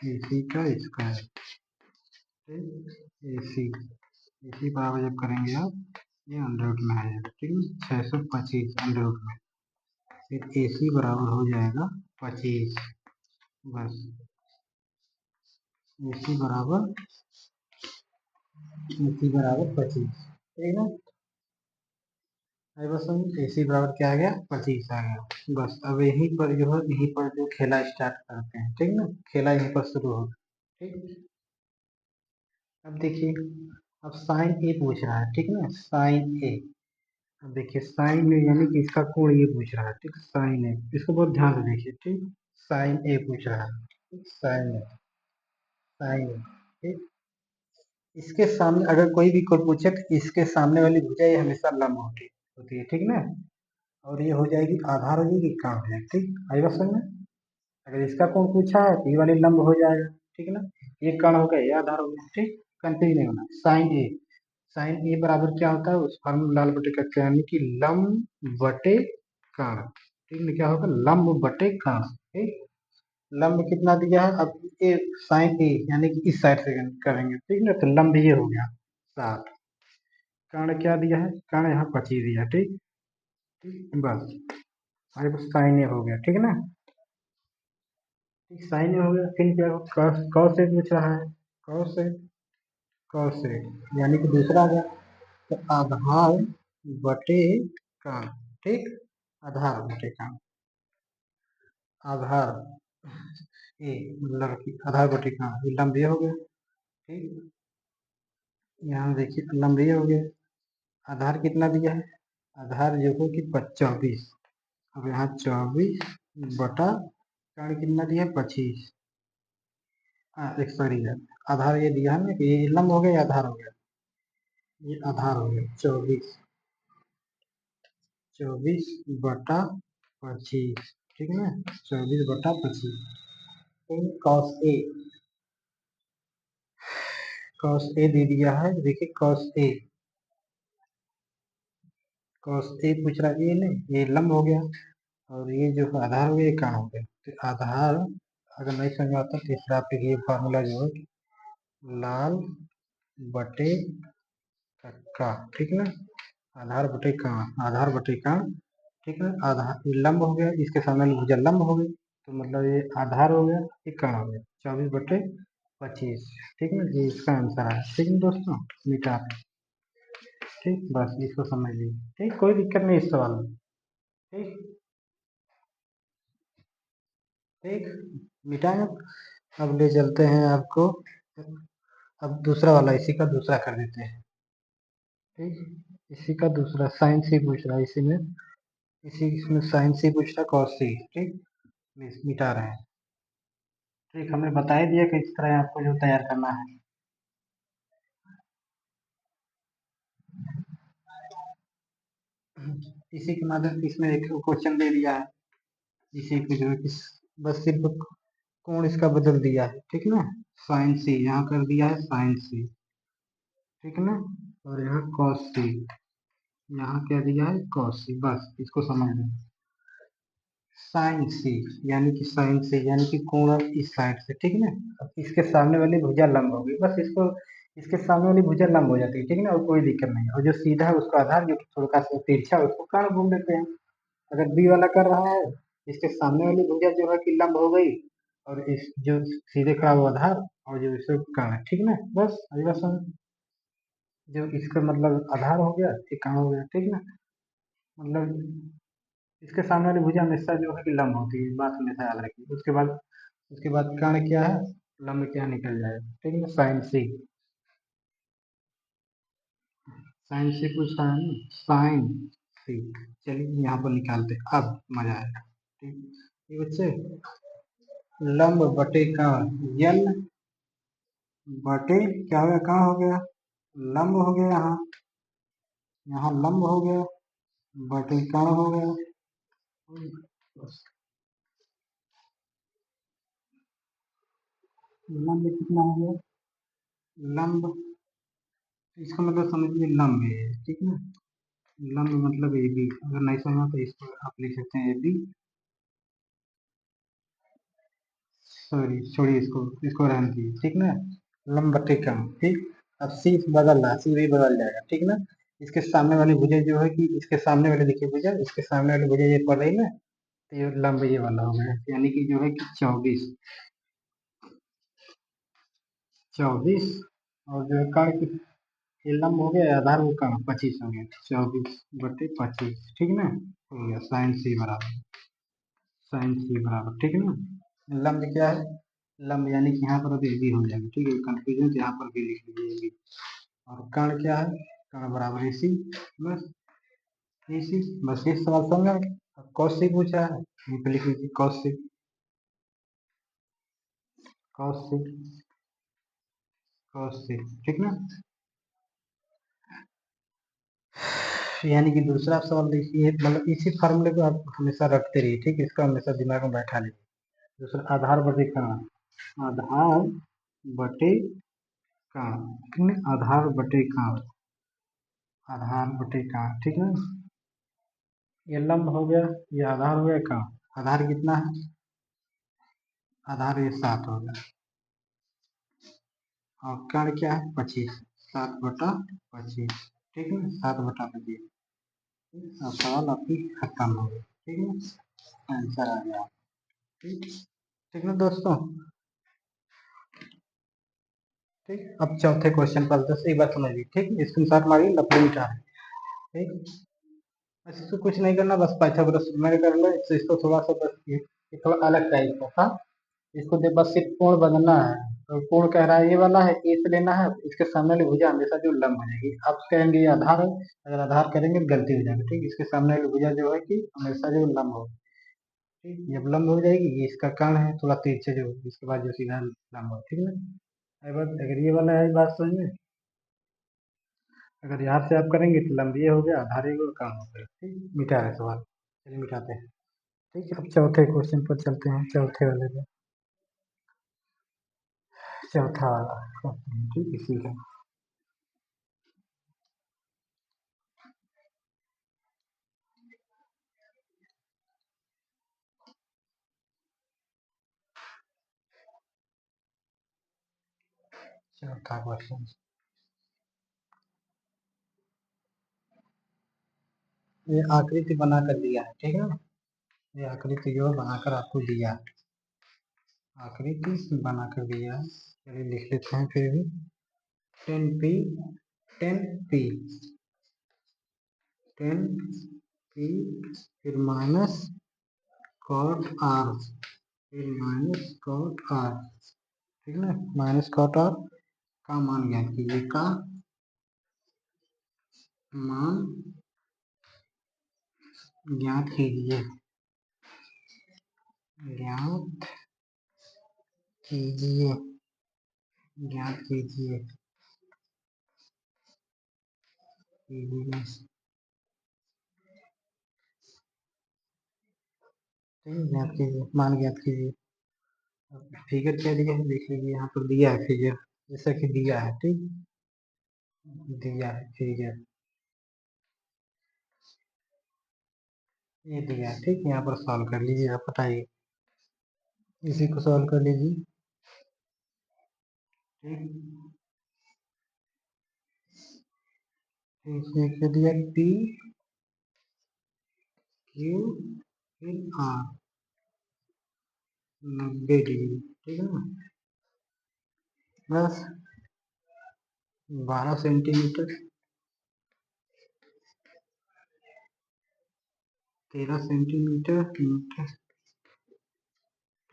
Speaker 1: ए सी का स्क्वायर, ए सी बराबर जब करेंगे आप ये अंडर में आ जाएगा, ठीक है, 625 अंडर में, फिर ए सी बराबर हो जाएगा 25, बस ए सी बराबर 25, ठीक है ना, बस हम ए सी बराबर क्या आ गया, 25 आ गया, बस अब यहीं पर जो है, यहीं पर जो खेला स्टार्ट करते हैं, ठीक ना, खेला यहीं पर शुरू होगा, ठीक। अब देखिए, अब साइन ए पूछ रहा है, ठीक ना, साइन ए, अब देखिए साइन ए यानी कि इसका कोण ये पूछ रहा है, ठीक, साइन ए, इसको बहुत ध्यान से देखिए, ठीक, साइन ए पूछ रहा है, ठीक, साइन ए, ठीक, इसके सामने अगर कोई पूछे तो इसके सामने वाली भुजा ये हमेशा लंब होती है, ठीक ना। और ये हो जाएगी आधार, हो जाएगी कर्ण हो जाएगी, ठीक। आई बात समझ में। अगर इसका कोण पूछा है तो ये वाली लंब हो जाएगा, ठीक ना। ये कर्ण हो गया, ये आधार हो गया, ठीक। कंफ्यूज नहीं होना। साइन ए बराबर क्या होता है, उस फॉर्मूला लाल बटे का, यानी कि लंब बटे कर्ण, ठीक ना। क्या होगा, लंब बटे कर्ण, ठीक। लंब कितना दिया है, अब ये साइन ए यानी कि इस साइड से करेंगे, ठीक ना। तो लंब ये हो गया 7, कर्ण क्या दिया है, कर्ण यहाँ 25 दिया, ठीक। ठीक बस, हमारे पास साइन ए हो गया, ठीक ना। साइन ए हो गया, फिर क्या कॉस ए पूछ रहा है, कॉस ए, कॉस ए यानी कि दूसरा आ गया। तो आधार बटे कर्ण, ठीक। आधार बटे कर्ण, आधार ए मतलब कि आधार बटे कर्ण, ये लंब ये हो गया, ठीक। यहाँ देखिए लंब ये हो गया, आधार कितना दिया है, आधार जो हो कि 24, अब यहाँ 24 बटा कर्ण कितना दिया है 25, हाँ एक सॉरी है, आधार ये दिया है ना कि ये लंब हो गया, ये आधार हो गया, ये आधार हो गया 24, 24 बटा 25, ठीक है ना। 24 बटा 25, कॉस ए, कॉस ए दे दिया है, देखिए कॉस ए, कॉस ए पूछ रहा है, ये नहीं, ये लंब हो गया, और ये जो आधार हो गया ये कहाँ हो गया। तो आधार अगर नहीं समझ आता तो इसका आप ये फार्मूला जो है लाल बटे का, ठीक ना। आधार बटे का, आधार बटे का, ठीक है। आधार ये लंब हो गया, इसके सामने भुजा लंब हो गई, तो मतलब ये आधार हो गया, ये कर्ण हो गया, 24/25, ठीक है। ये इसका आंसर है, ठीक है दोस्तों, मिटा, ठीक। बस इसको समझ लीजिए, ठीक, कोई दिक्कत नहीं इस सवाल में, ठीक। ठीक, मिटाएंगे। अब ले चलते हैं आपको, अब दूसरा वाला इसी का दूसरा कर देते हैं, ठीक। इसी का दूसरा साइन सी पूछ रहा है, इसी में, इसी इसमें साइन सी पूछ रहा है, कॉस सी, ठीक। मिटा रहे हैं, ठीक। हमने बता ही दिया कि इस तरह आपको जो तैयार करना है। इसी के माध्यम से इसमें एक क्वेश्चन दे दिया है, इसी को जो है कि बस सिर्फ कोण इसका बदल दिया है, ठीक ना। साइन सी यहाँ कर दिया है साइन सी, ठीक ना। और यहाँ कॉस सी, यहाँ क्या दिया है कॉस सी, बस इसको समझ लें। साइन सी यानी कि साइन सी यानी कि कोण इस साइड से, ठीक ना। अब इसके सामने वाली भुजा लंब हो गई, बस इसको, इसके सामने वाली भुजा लंब हो जाती है, ठीक ना, और कोई दिक्कत नहीं। और जो सीधा है उसका आधार, जो थोड़ा सा तिरछा है उसको कर्ण बोल देते हैं। अगर बी वाला कर रहा है, इसके सामने वाली भुजा जो है कि लंब हो गई, और इस जो सीधे खड़ा हुआ आधार, और जो इसे कर्ण, ठीक ना। बस अगला सवाल, जो इसका मतलब आधार हो गया, ये कर्ण हो गया, ठीक ना। मतलब इसके सामने वाली भुजा हमेशा जो है कि लंब होती है, बात हमेशा याद रखिए। उसके बाद कर्ण क्या है, लंब क्या निकल जाएगा, ठीक है। साइन सी, साइन सी पूछ रहा है ना, साइन सी, चलिए यहाँ पर निकालते हैं, अब मजा आएगा, ठीक। ये बच्चे लंब बटे कर्ण, यल बटे क्या हो गया, कहाँ हो गया, लंब हो गया, यहाँ यहाँ लंब हो गया, बटे कर्ण हो गया, लंब कितना हो गया, लंब, इसका मतलब समझिए लंब है, ठीक है। लंब मतलब ए बी, अगर नहीं समझा तो इसको आप लिख सकते हैं ए बी, सॉरी छोड़िए इसको, इसको रहने दीजिए, ठीक ना। लंब बटे कम, ठीक। अब सी बदल रहा है, सी भी बदल जाएगा, ठीक ना। इसके सामने वाली भुजा जो है कि इसके सामने वाले देखिए भुजा, इसके सामने वाली भुजा ये पड़ रही ना, तो ये लंब ये वाला हो गया, यानी कि जो है कि 24 और जो है कर्ण की, ये लंब हो गया, आधार वो कर्ण 25 हो गया, 24/25, ठीक ना। हो गया साइन सी बराबर, साइन सी बराबर, ठीक है ना। लंब क्या है, लंब यानी कि यहाँ पर भी हो जाएगा, ठीक है। कंफ्यूजन तो यहाँ पर भी लिख लीजिए भी। और कर्ण क्या है, कर्ण बराबर इसी, बस इसी, बस ये सवाल समझ गए। अब कॉस सी पूछा है, यहीं पे लिख लीजिए कॉस सी, कॉस सी, cos c, ठीक ना। यानी कि दूसरा सवाल देखिए, मतलब इसी फॉर्मूले को आप हमेशा रखते रहिए, ठीक है, इसको हमेशा दिमाग में बैठा लीजिए। दूसरा आधार बटे का, आधार बटे का, ठीक है, आधार बटे का, आधार बटे का, ठीक है। ये लंब हो गया, ये आधार हो गया का, आधार कितना है, आधार ये 7 हो गया, और कण क्या है 25, 7/25, ठीक है, 7/25। अब सवाल आपकी खत्म हो गई, ठीक है, आंसर आ गया, ठीक, ठीक ना दोस्तों। ठीक, अब चौथे क्वेश्चन पर दोस्तों एक बात समझिए, ठीक, स्क्रीनशॉट मारिए, लपड़ी मिटा है, ठीक। बस इसको कुछ नहीं करना, बस पाइथागोरस मैंने कर लो, इसको थोड़ा सा बस ये थोड़ा अलग टाइप का था, इसको दे बस सिर्फ कोण बदलना है। तो कोण कह रहा है ये वाला है, ए से लेना है, इसके सामने वाली भुजा हमेशा जो लंब हो जाएगी, आप कहेंगे ये आधार है, अगर आधार करेंगे तो गलती हो जाएगी, ठीक, इसके सामने वाली भुजा जो है कि हमेशा जो लंब हो, ठीक, जब लंब हो जाएगी, ये इसका कर्ण है, थोड़ा तिरछे जो इसके बाद जो सीधा लंब हो, ठीक है ना। अगर ये वाला है बात समझ में, अगर यहाँ से आप करेंगे तो लंब ये हो गया, आधार ये कर्ण हो गया, ठीक, मिटा है सवाल, चलिए मिटाते हैं। ठीक है, अब चौथे क्वेश्चन पर चलते हैं, चौथे वाले पे, चौथा वाला क्वेश्चन, ठीक, इसी का चौथा क्वेश्चन। ये आकृति बना कर दिया है, ठीक है, ये आकृति जो बनाकर आपको दिया है, आकृति बनाकर दिया है, चलिए लिख लेते हैं फिर भी, 10p, 10p, 10p, फिर माइनस cot r, फिर माइनस cot r, ठीक है, माइनस cot r का मान ज्ञात कीजिए, का मान ज्ञात कीजिए, ज्ञात कीजिए, ज्ञात कीजिए, कीजिए, ज्ञात कीजिए, मान ज्ञात कीजिए। फिगर क्या दिया है देख लीजिए, यहाँ पर दिया है फिगर, जैसा कि दिया है, ठीक, दिया है फिगर, ये दिया है, ठीक, यहाँ पर सॉल्व कर लीजिए, आप बताइए, इसी को सॉल्व कर लीजिए, ठीक, इसमें क्या दिया, पी क्यू फिर आर, 90 डिग्री, ठीक है ना, बस 12 सेंटीमीटर, 13 सेंटीमीटर, मीटर,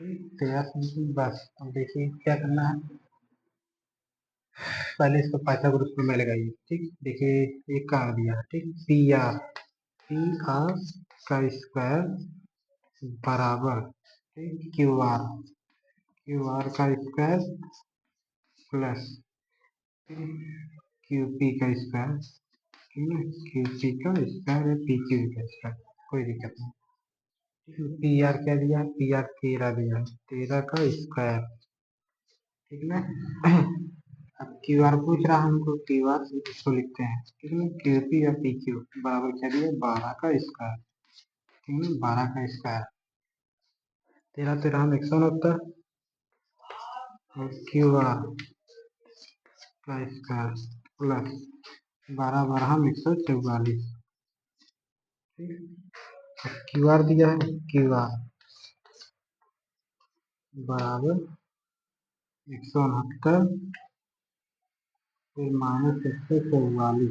Speaker 1: ठीक, 13 सेंटीमीटर, बस। अब देखिए क्या करना है, पहले इसको पाइथागोरस प्रमेय लगाइए, ठीक, देखिए एक कार दिया है, ठीक, पी आर का स्क्वायर बराबर, ठीक, क्यू आर का स्क्वायर प्लस क्यू पी का स्क्वायर, ठीक है, क्यू पी का स्क्वायर है, पी क्यू का स्क्वायर, कोई दिक्कत नहीं, ठीक है, पी आर क्या दिया है, पी आर 13 दिया है, 13 का स्क्वायर, ठीक है ना। अब क्यू आर पूछ रहा है हमको, क्यू आर इसको लिखते हैं, ठीक है, क्यू पी या पी क्यू बराबर क्या दिया, 12 का स्क्वायर, ठीक है, 12 का स्क्वायर, 13 में 169, और क्यू आर का स्क्वायर प्लस 12 में 144, ठीक, क्यू आर दिया है, क्यू आर बराबर 169, फिर माइनस 144,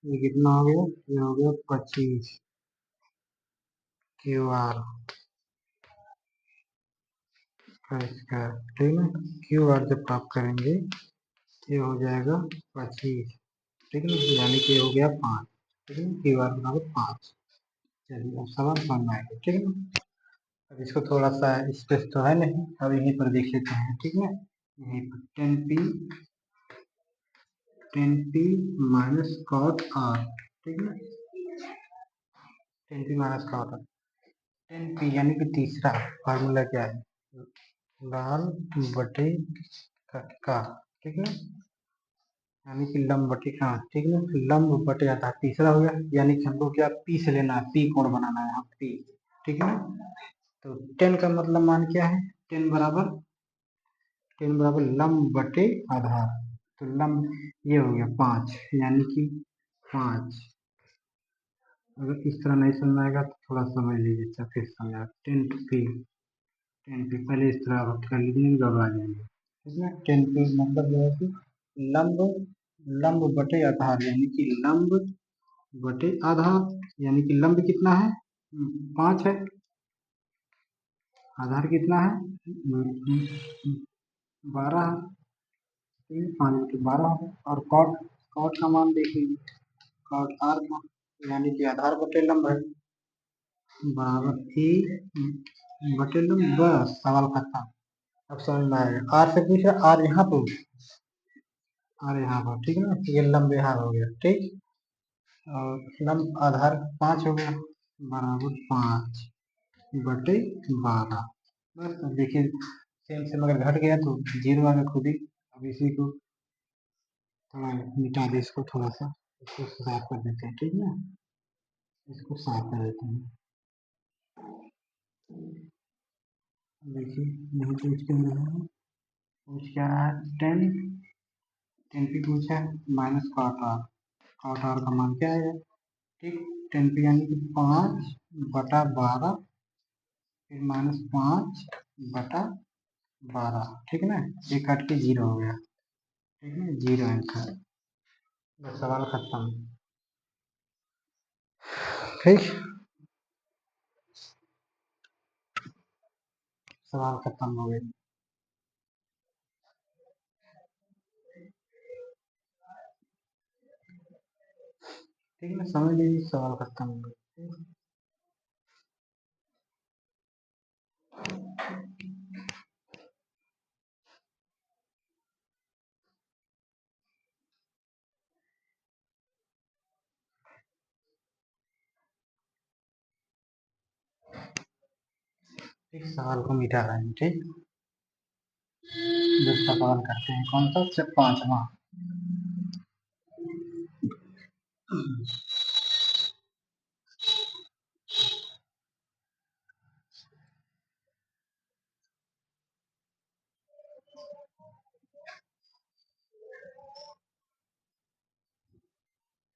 Speaker 1: ये कितना हो गया, ये हो गया 25, क्यू आर का स्क्वायर, ठीक है, क्यू आर जब प्राप्त करेंगे ये हो जाएगा 25, ठीक है, यानी कि ये हो गया 5, ठीक है, क्यू आर बराबर 5। चलिए अब सवाल समझ में आएगा, ठीक है, अब इसको थोड़ा सा स्पेस तो है नहीं, अब यहीं पर देख लेते हैं, ठीक है, यहीं पर 10p ten P minus cot R, ठीक है, ten P minus cot R. Ten P यानी कि तीसरा फार्मूला क्या है, लाल बटे का, ठीक है, यानी कि लंब बटे का, ठीक है, लंब बटे आधार तीसरा हो गया, यानी कि हमको क्या पी से लेना है, पी कोण बनाना है, पी, ठीक है। तो टेन का मतलब मान क्या है, टेन बराबर लंब बटे आधार, तो लंब ये हो गया 5, यानी कि 5। अगर इस तरह नहीं समझ आएगा तो थोड़ा समझ लीजिए, अच्छा फिर समझा, टेन पी पहले इस तरह कर लीजिए, घबरा जाएंगे, ठीक है। टेन पी मतलब जो है कि लंब लंब बटे आधार, यानी कि लंब बटे आधार, यानी कि लंब कितना है, 5 है, आधार कितना है, 12 है, 5 × 12 है। और कॉट कॉट का मान देखिए, कॉट आर का, यानी कि आधार बटे लंब है, बराबर ए बटे लंब, बस सवाल खत्म। अब समझ में आएगा, आर से पूछ रहा, आर यहाँ पर, आर यहाँ पर, ठीक है ना, ये लंब यहाँ हो गया, ठीक, और लंब आधार 5 हो गया, बराबर 5 बटे 12। बस अब देखिए सेम सेम अगर घट गया तो जीरो आएगा खुद ही। अब इसी को थोड़ा मिटा दे, इसको थोड़ा सा, इसको साफ कर देते हैं, ठीक है, इसको साफ कर देते हैं। देखिए नहीं पूछ क्या रहा है, पूछ क्या रहा है, टेन टेन पी पूछा है माइनस कॉट आर का मान क्या है, ठीक, टेन पी यानी कि 5/12, फिर -5/12, ठीक है ना, ये कट के जीरो हो गया, ठीक है, जीरो आंसर, बस सवाल खत्म, ठीक, सवाल खत्म हो गया, ठीक है ना, समझ लीजिए सवाल खत्म हो गया। ठीक, सवाल को मिटा रहे हैं, ठीक, दूसरा सवाल करते हैं, कौन सा, सिर्फ 5वां,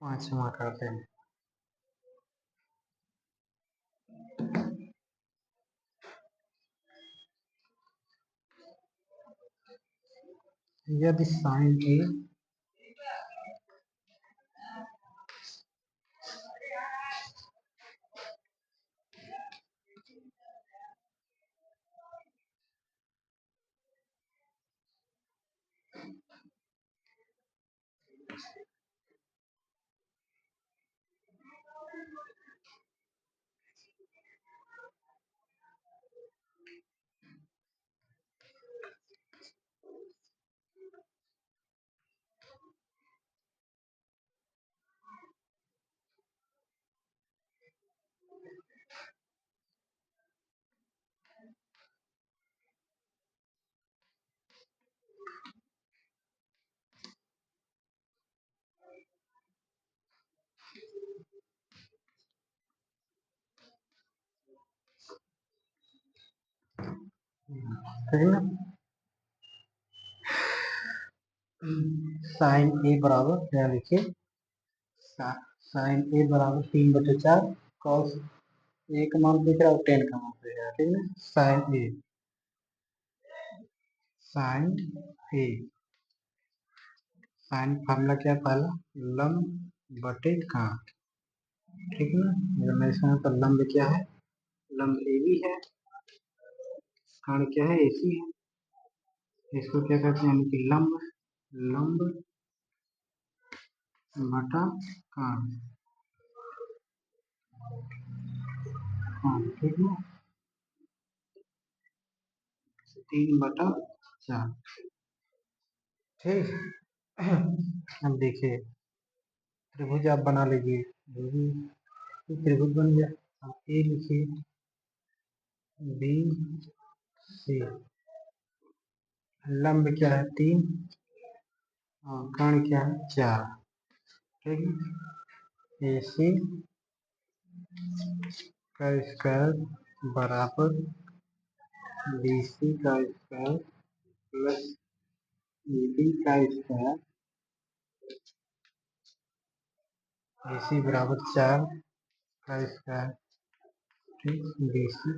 Speaker 1: 5वां करते हैं। यदि साइन ए 3, साइन ए बराबर क्या लिखिए, साइन ए बराबर 3/4, कॉस ए का मान पूछ रहा है और 10 का मान पूछ रहा है, ठीक है, साइन ए, साइन फार्मूला क्या है, पहला लंब बटे काट, ठीक है ना, अगर मैं इसमें तो लंब क्या है, लंब ए बी है, काट क्या है, AC है, इसको क्या कहते हैं, यानी कि लंब लंब बटा काट, हाँ, ठीक है, 3/4, ठीक, अब देखिए त्रिभुज आप बना लीजिए, जो भी तो त्रिभुज बन गया। अब ए लिखिए, बी सी, लंब क्या है 3 और कर्ण क्या है 4। ठीक है, ए सी का स्क्वायर बराबर बी सी का स्क्वायर प्लस ए बी का स्क्वायर, ए सी बराबर 4 का स्क्वायर। ठीक, बी सी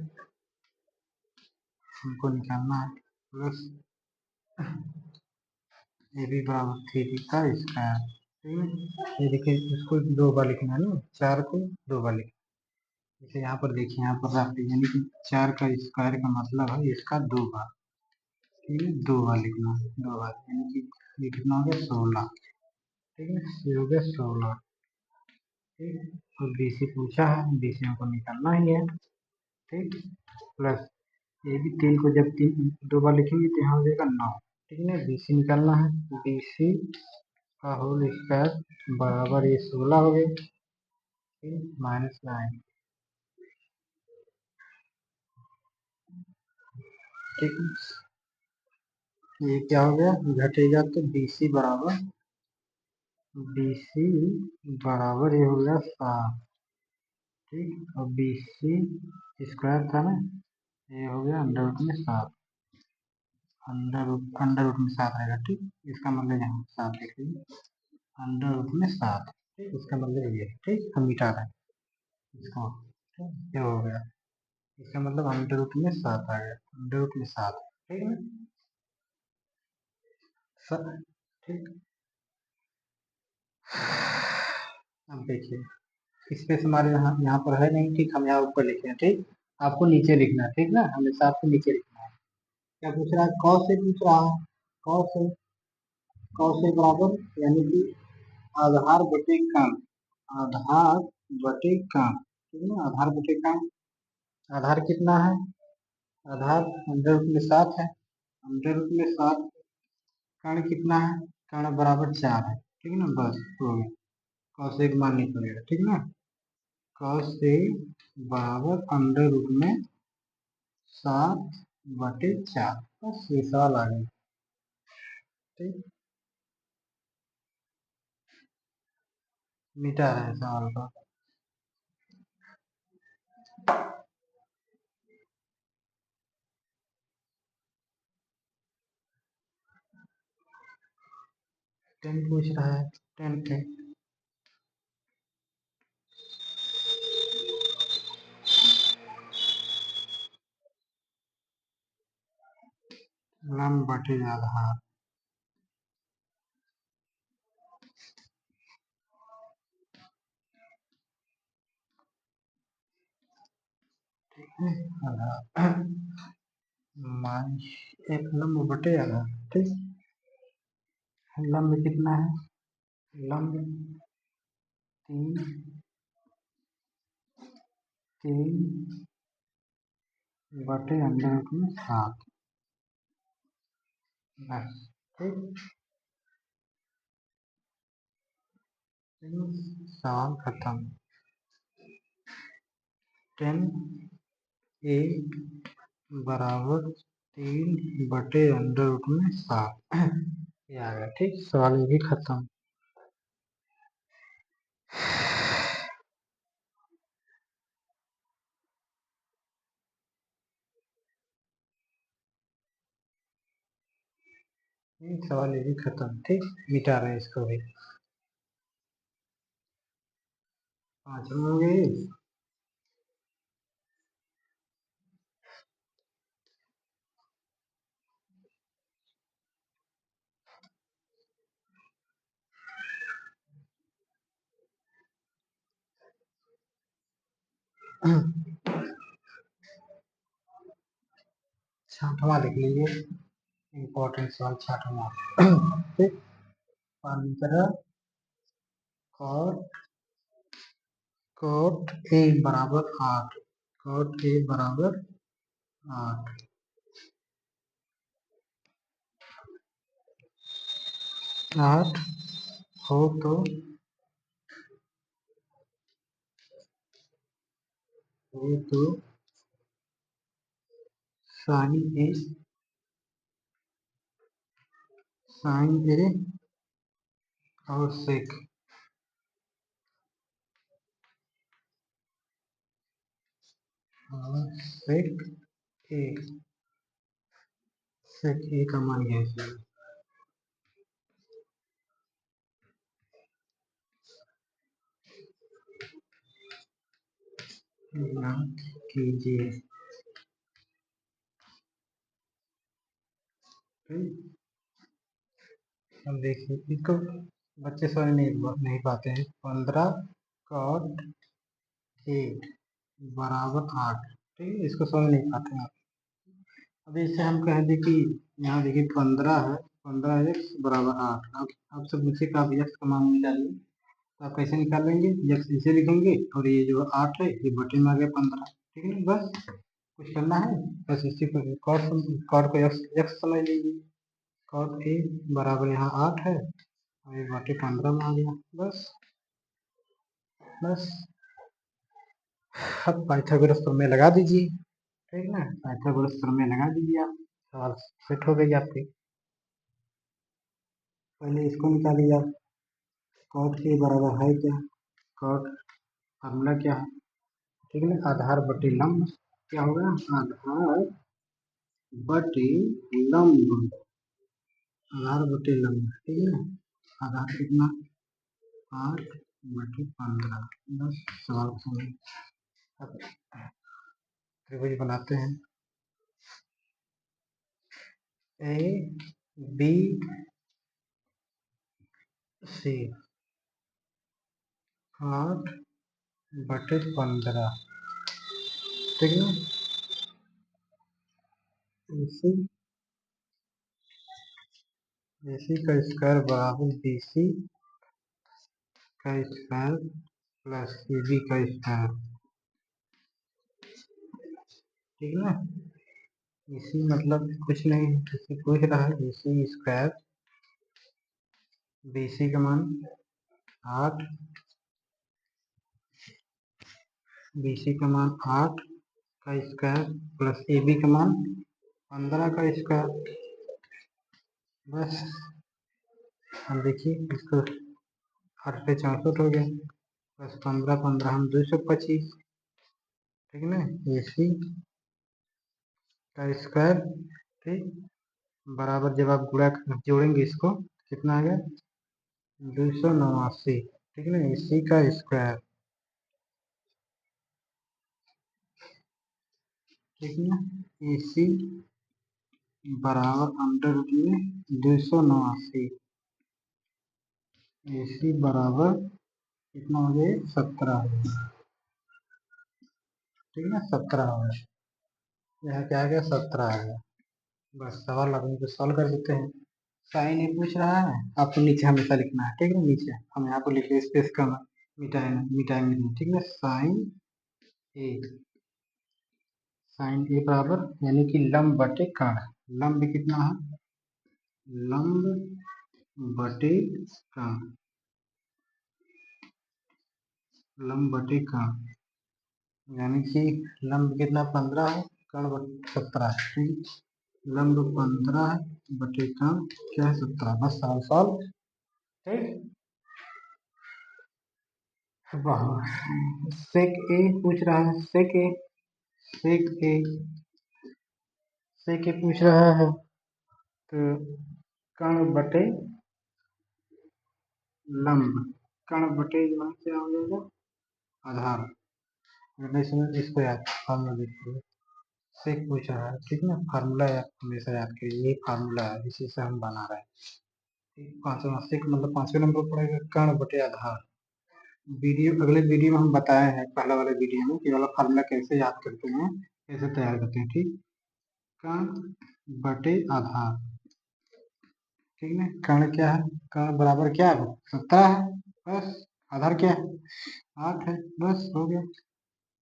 Speaker 1: हमको निकालना है, प्लस ए बी बराबर 3 का स्क्वायर। ठीक है, ये देखिए इसको 2 बार लिखना है ना, 4 को 2 बार लिखना है। जैसे यहाँ पर देखिए, यहाँ पर रख दी, यानी कि 4 का स्क्वायर का मतलब है इसका 2 बार। ठीक है, 2 बार लिखना है, 2 बार, यानी कि ये कितना हो गया 16। ठीक है, ये हो गया 16। ठीक, तो बी सी पूछा है, बी सी हमको निकालना ही है। ठीक, प्लस ए बी 3 को जब 2 बार लिखेंगे तो यहाँ हो जाएगा 9। ठीक है, बी सी निकालना है, बी सी का होल स्क्वायर बराबर ये 16 हो गया, -9। ठीक है, ये क्या हो गया घटेगा, तो बी सी बराबर ये हो गया 7। ठीक, और बी सी स्क्वायर था ना, ये हो गया अंडर रूट में 7, अंडर रूट में 7 आएगा। ठीक, इसका मतलब यहाँ 7 लिख लीजिए, अंडर रूट में 7। ठीक, इसका मतलब ये है। ठीक, हम मिटा रहे हैं इसको। ठीक, ये हो गया, इसका मतलब अंडर रूट में 7 आ गया, अंडर रूट में 7। ठीक है, ठीक। अब देखिए स्पेस हमारे यहाँ पर है नहीं। ठीक, हम यहाँ ऊपर लिखे हैं। ठीक, आपको नीचे लिखना है। ठीक ना, हमेशा आपको नीचे लिखना है। क्या पूछ रहा है, कौन से पूछ रहा है, कौन से बराबर, यानी कि आधार बटे कण, आधार बटे कण। ठीक है ना, आधार बटे कण, आधार कितना है, आधार अंडर रूट में 7 है, अंडर रूट में 7, कण कितना है, कण बराबर 4 है। ठीक है ना, बस हो गया, कौन से मान नहीं पड़ेगा। ठीक ना, cos से बराबर अंडर रूट में 7/4, बस ये सवाल आ गया। ठीक, मिटा रहे हैं सवाल को। टेन पूछ रहा है, 10 के लंब बटे आधार। ठीक है, आधार मान एक लंब बटे आधार। ठीक, लंब कितना है, लंब 3 अंडर रूट में 7, बस। ठीक, सवाल खत्म। 10 ए बराबर 3/अंडर रूट में 7, ये आ गया। ठीक, सवाल ये भी खत्म। सवाल ये भी खत्म। ठीक, मिटा रहे हैं इसको भी। 5 हो गए। छठवां लिख लीजिए, इम्पोर्टेंट सवाल 6वां। ठीक, 15 cot cot ए बराबर 8, cot ए बराबर 8। 8 हो तो साइन ए और सेक ए का मान गया इसमें। कीजिए। अब देखिए इसको बच्चे समझ नहीं पाते हैं। 15 cot 8 बराबर 8। ठीक है, इसको समझ नहीं पाते हैं। अभी इससे हम कह दें कि यहाँ देखिए 15 है, 15 x बराबर 8। अब आपसे पूछे कि आप x का मान निकालिए, तो आप कैसे निकाल लेंगे? x इसे लिखेंगे और ये जो 8 है ये बटे में आ गया 15। ठीक है ना, बस कुछ करना है, बस इसी को कॉट को x समझ लीजिए। कॉट ए बराबर यहाँ 8 है और ये बटे 15 में आ गया। बस बस अब पाइथागोरस प्रमेय लगा दीजिए। ठीक ना, पाइथागोरस प्रमेय लगा दीजिए आप, सवाल सेट हो गई आपकी। पहले इसको निकालिए आप। कॉट ए बराबर है क्या? कॉट फार्मूला क्या है? ठीक है ना, आधार बटे लंब क्या होगा? आधार बटे लंब, आधार बटे लंब। ठीक है ना, आधार कितना? 8 बटे 15। बस सवाल समझ। अब त्रिभुज बनाते हैं। ए बी सी 8 बटे 15। ठीक है ना, AC AC का स्क्वायर बराबर BC का स्क्वायर प्लस AB का स्क्वायर। ठीक है ना, AC मतलब कुछ नहीं, किसी पूछ रहा है AC स्क्वायर, BC का मान 8, BC का मान 8 का स्क्वायर प्लस AB का मान 15 का स्क्वायर। बस हम देखिए इसको 8 पे 64 हो गया, प्लस 15 15 हम 225। ठीक है ना, AC का स्क्वायर, ठीक, बराबर जब आप गुणा जोड़ेंगे इसको कितना आ गया? 289। ठीक है ना, AC का स्क्वायर। ठीक है ना, AC बराबर अंडर रूट में 289। AC बराबर कितना हो गया? 17 हो गया। ठीक है ना, 17 हो गया। यहाँ क्या आ गया? 17 आ गया। बस सवाल आप इनको सॉल्व कर देते हैं। साइन ए पूछ रहा है, आपको नीचे हमेशा लिखना है। ठीक है, नीचे हम यहाँ पर लिख रहे स्पेस का मिटाएंगे नहीं। ठीक है, ए साइन ए बराबर यानी कि लंब बटे कर्ण। लंब कितना है? लंब बटे कर्ण, लंब बटे कर्ण यानी कि लंब कितना? 15 है, कर्ण 17 है। ठीक, लंब 15 है बटे कर्ण क्या है? 17। बस सवाल सॉल्व। ठीक, सेक ए पूछ रहा है, सेक ए सेक ए पूछ रहा है, तो कर्ण बटे लंब, कर्ण बटे मान क्या हो जाएगा? आधार। नहीं समझ इसको याद फार्मूला देखिए। सेक पूछ रहा है, ठीक ना, फार्मूला याद हमेशा याद करिए, ये फार्मूला है, इसी से हम बना रहे हैं। ठीक, पांचवा सेक मतलब 5वें नंबर पड़ेगा कर्ण बटे आधार। वीडियो अगले वीडियो में हम बताए हैं, पहला वाले वीडियो में कि वाला फार्मूला कैसे याद करते हैं, कैसे तैयार करते हैं। ठीक, कर्ण बटे आधार। ठीक है, कर्ण क्या है? कर्ण बराबर क्या है? 17 है। बस आधार क्या है? 8 है। बस हो गया,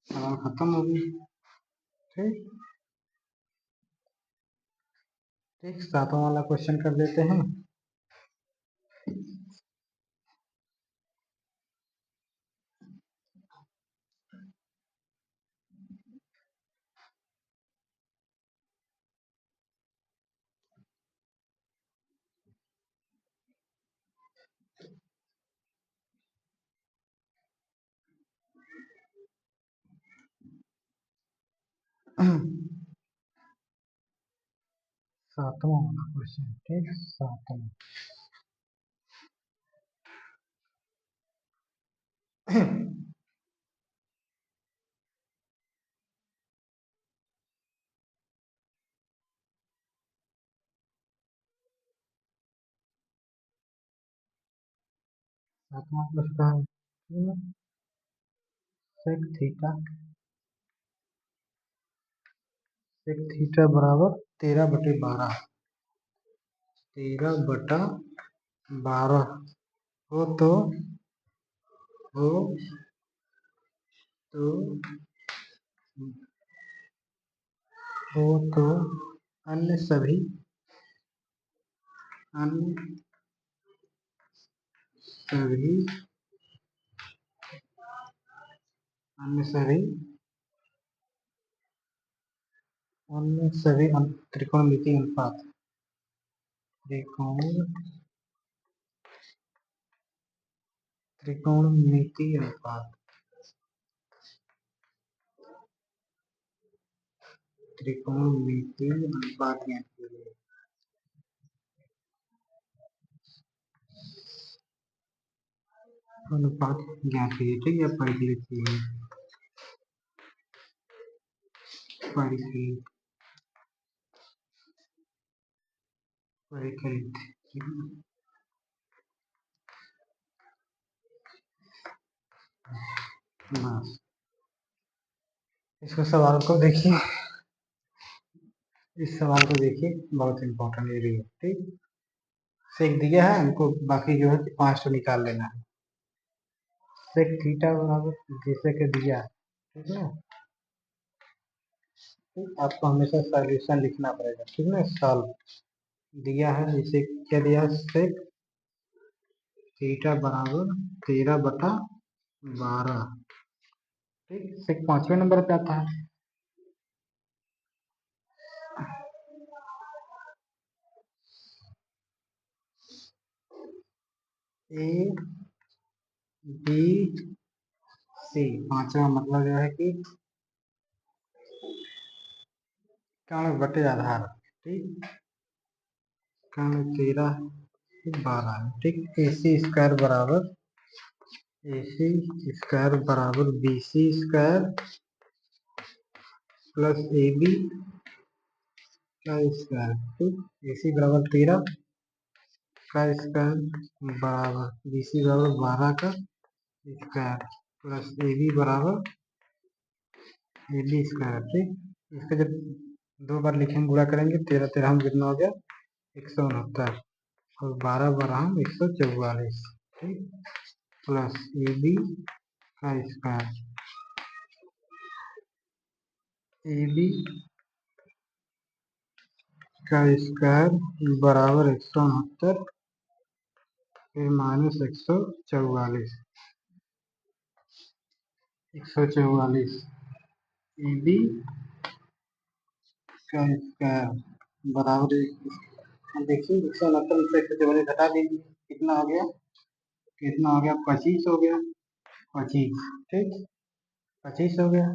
Speaker 1: सवाल खत्म हो गया। ठीक, ठीक, सातवां वाला क्वेश्चन कर देते हैं। सातवां वाला क्वेश्चन, ठीक, सातवां। सातवां प्रश्न है सेक थीटा बराबर 13/12, 13/12 हो हो तो हो तो अन्य सभी अन्य सभी अन्य सभी अन्य सभी त्रिकोणमितीय अनुपात त्रिकोणमितीय अनुपात त्रिकोणमितीय अनुपात ज्ञात कीजिए। अनुपात ज्ञात कीजिए, ठीक है, परिकलित परिकलित परिकलित बस इसको सवाल को देखिए, इस सवाल को देखिए, बहुत इंपॉर्टेंट ये भी है, ठीक। सेक दिया है हमको, बाकी जो है 5 तो निकाल लेना है। सेक थीटा बराबर जैसे कि दिया है, ठीक है, ठीक, आपको हमेशा सॉल्यूशन लिखना पड़ेगा, ठीक है, सॉल्व दिया है, जैसे क्या दिया है, सेक थीटा बराबर 13/12, ठीक, सेक 5वें नंबर पे आता है। ए बी सी 5वां मतलब जो है कि कर्ण बटे आधार, ठीक, कर्ण 13/12, ठीक, AC² बराबर BC² प्लस AB का स्क्वायर, ठीक, AC बराबर 13 का स्क्वायर बराबर BC बराबर 12 का स्क्वायर प्लस AB बराबर AB², ठीक। इसका जब 2 बार लिखेंगे, गुणा करेंगे, 13 13 हम कितना हो गया, 169, और 12 12 हम 144, ठीक, प्लस AB का स्क्वायर, AB का स्क्वायर बराबर 169, फिर माइनस 144, 144 AB का स्क्वायर बराबर, देखिए 169 में से 144 घटा दीजिए, कितना हो गया, 25 हो गया, 25, ठीक, 25 हो गया।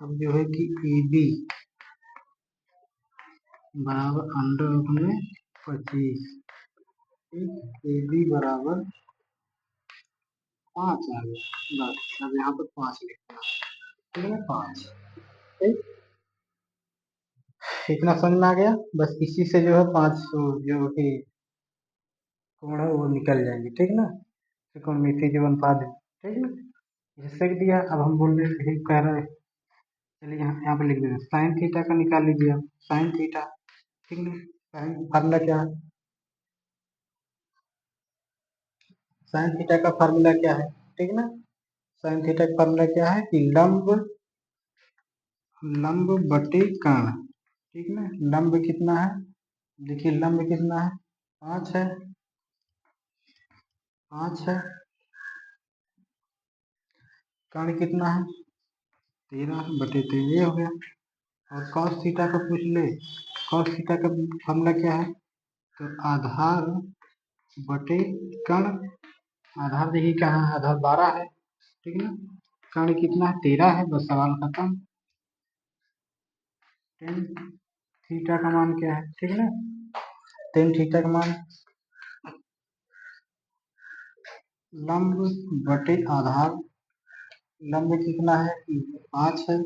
Speaker 1: अब जो है कि AB बराबर अंडर रूट में 25, ठीक, AB बराबर 5 आ गया, बस अब यहाँ पर 5 लिखना, ठीक है, 5, ठीक, इतना समझ में आ गया। बस इसी से जो है 5 जो कि कोण है वो निकल जाएंगे, ठीक ना, त्रिकोणमितीय जो अनुपात है, ठीक है, जैसे कि दिया। अब हम बोल रहे कह रहे हैं, चलिए यहाँ पे लिख देना, साइन थीटा का निकाल लीजिए आप, साइन थीटा, ठीक ना, साइन फार्मूला क्या है, साइन थीटा का फार्मूला क्या है, ठीक ना, साइन थीटा का फार्मूला क्या है कि लंब लंब बटे कर्ण, ठीक ना, लंब कितना है, देखिए लंब कितना है, 5 है, 5 है। कर्ण कितना है? 13/13 ये हो गया। और cos थीटा का पूछ ले। cos थीटा का फॉर्मूला क्या है? तो आधार बटे कर्ण। आधार देखिए कहाँ है? आधार 12 है, ठीक ना। कर्ण कितना है? 13 है। बस सवाल खत्म। टेन थीटा का मान क्या है? ठीक है ना। टेन थीटा का मान लंब बटे आधार। लंब कितना है? 5 है।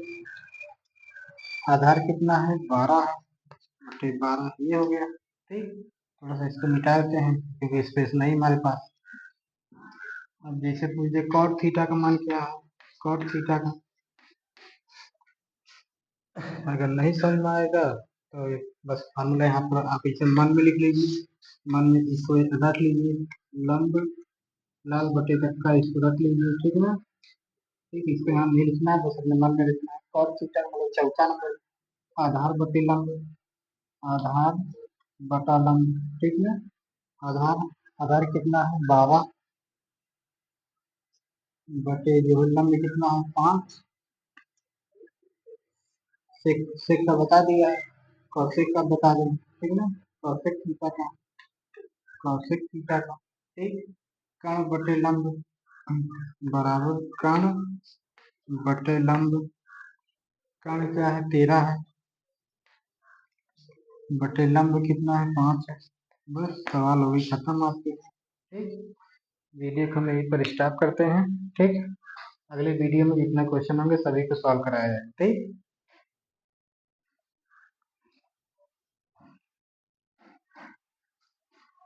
Speaker 1: आधार कितना है? 12 है, बटे 12 ये हो गया। ठीक, थोड़ा सा इसको मिटा देते हैं क्योंकि स्पेस नहीं हमारे पास। अब जैसे पूछे कॉट थीटा का मान क्या है? कॉट थीटा का अगर नहीं समझ में आएगा तो बस फार्मूला यहाँ पर आप इसे मन में लिख लीजिए। मन में इसको रख लीजिए। लंब लाल बटे का इसको रख लीजिए, ठीक है ना। ठीक, इसको यहाँ नहीं लिखना है, बस अपने मन में लिखना है। कॉट थीटा मतलब चौथा नंबर। आधार बटे लंब। आधार बटा लंब, ठीक है। आधार आधार कितना है? 12 बटे जो है लंब कितना है? 5। सेक का बता दिया है। कौशिक का बता दें, ठीक है ना। कौशिक थीटा का, कौशिक थीटा का, ठीक। कर्ण बटे लंब बराबर कर्ण बटे लंब। कर्ण क्या है? 13 है, बटे लंब कितना है? 5 है। बस सवाल हो गई खत्म आपके। ठीक, वीडियो को हम यहीं पर स्टॉप करते हैं। ठीक, अगले वीडियो में जितने क्वेश्चन होंगे सभी को सॉल्व कराया जाएगा। ठीक।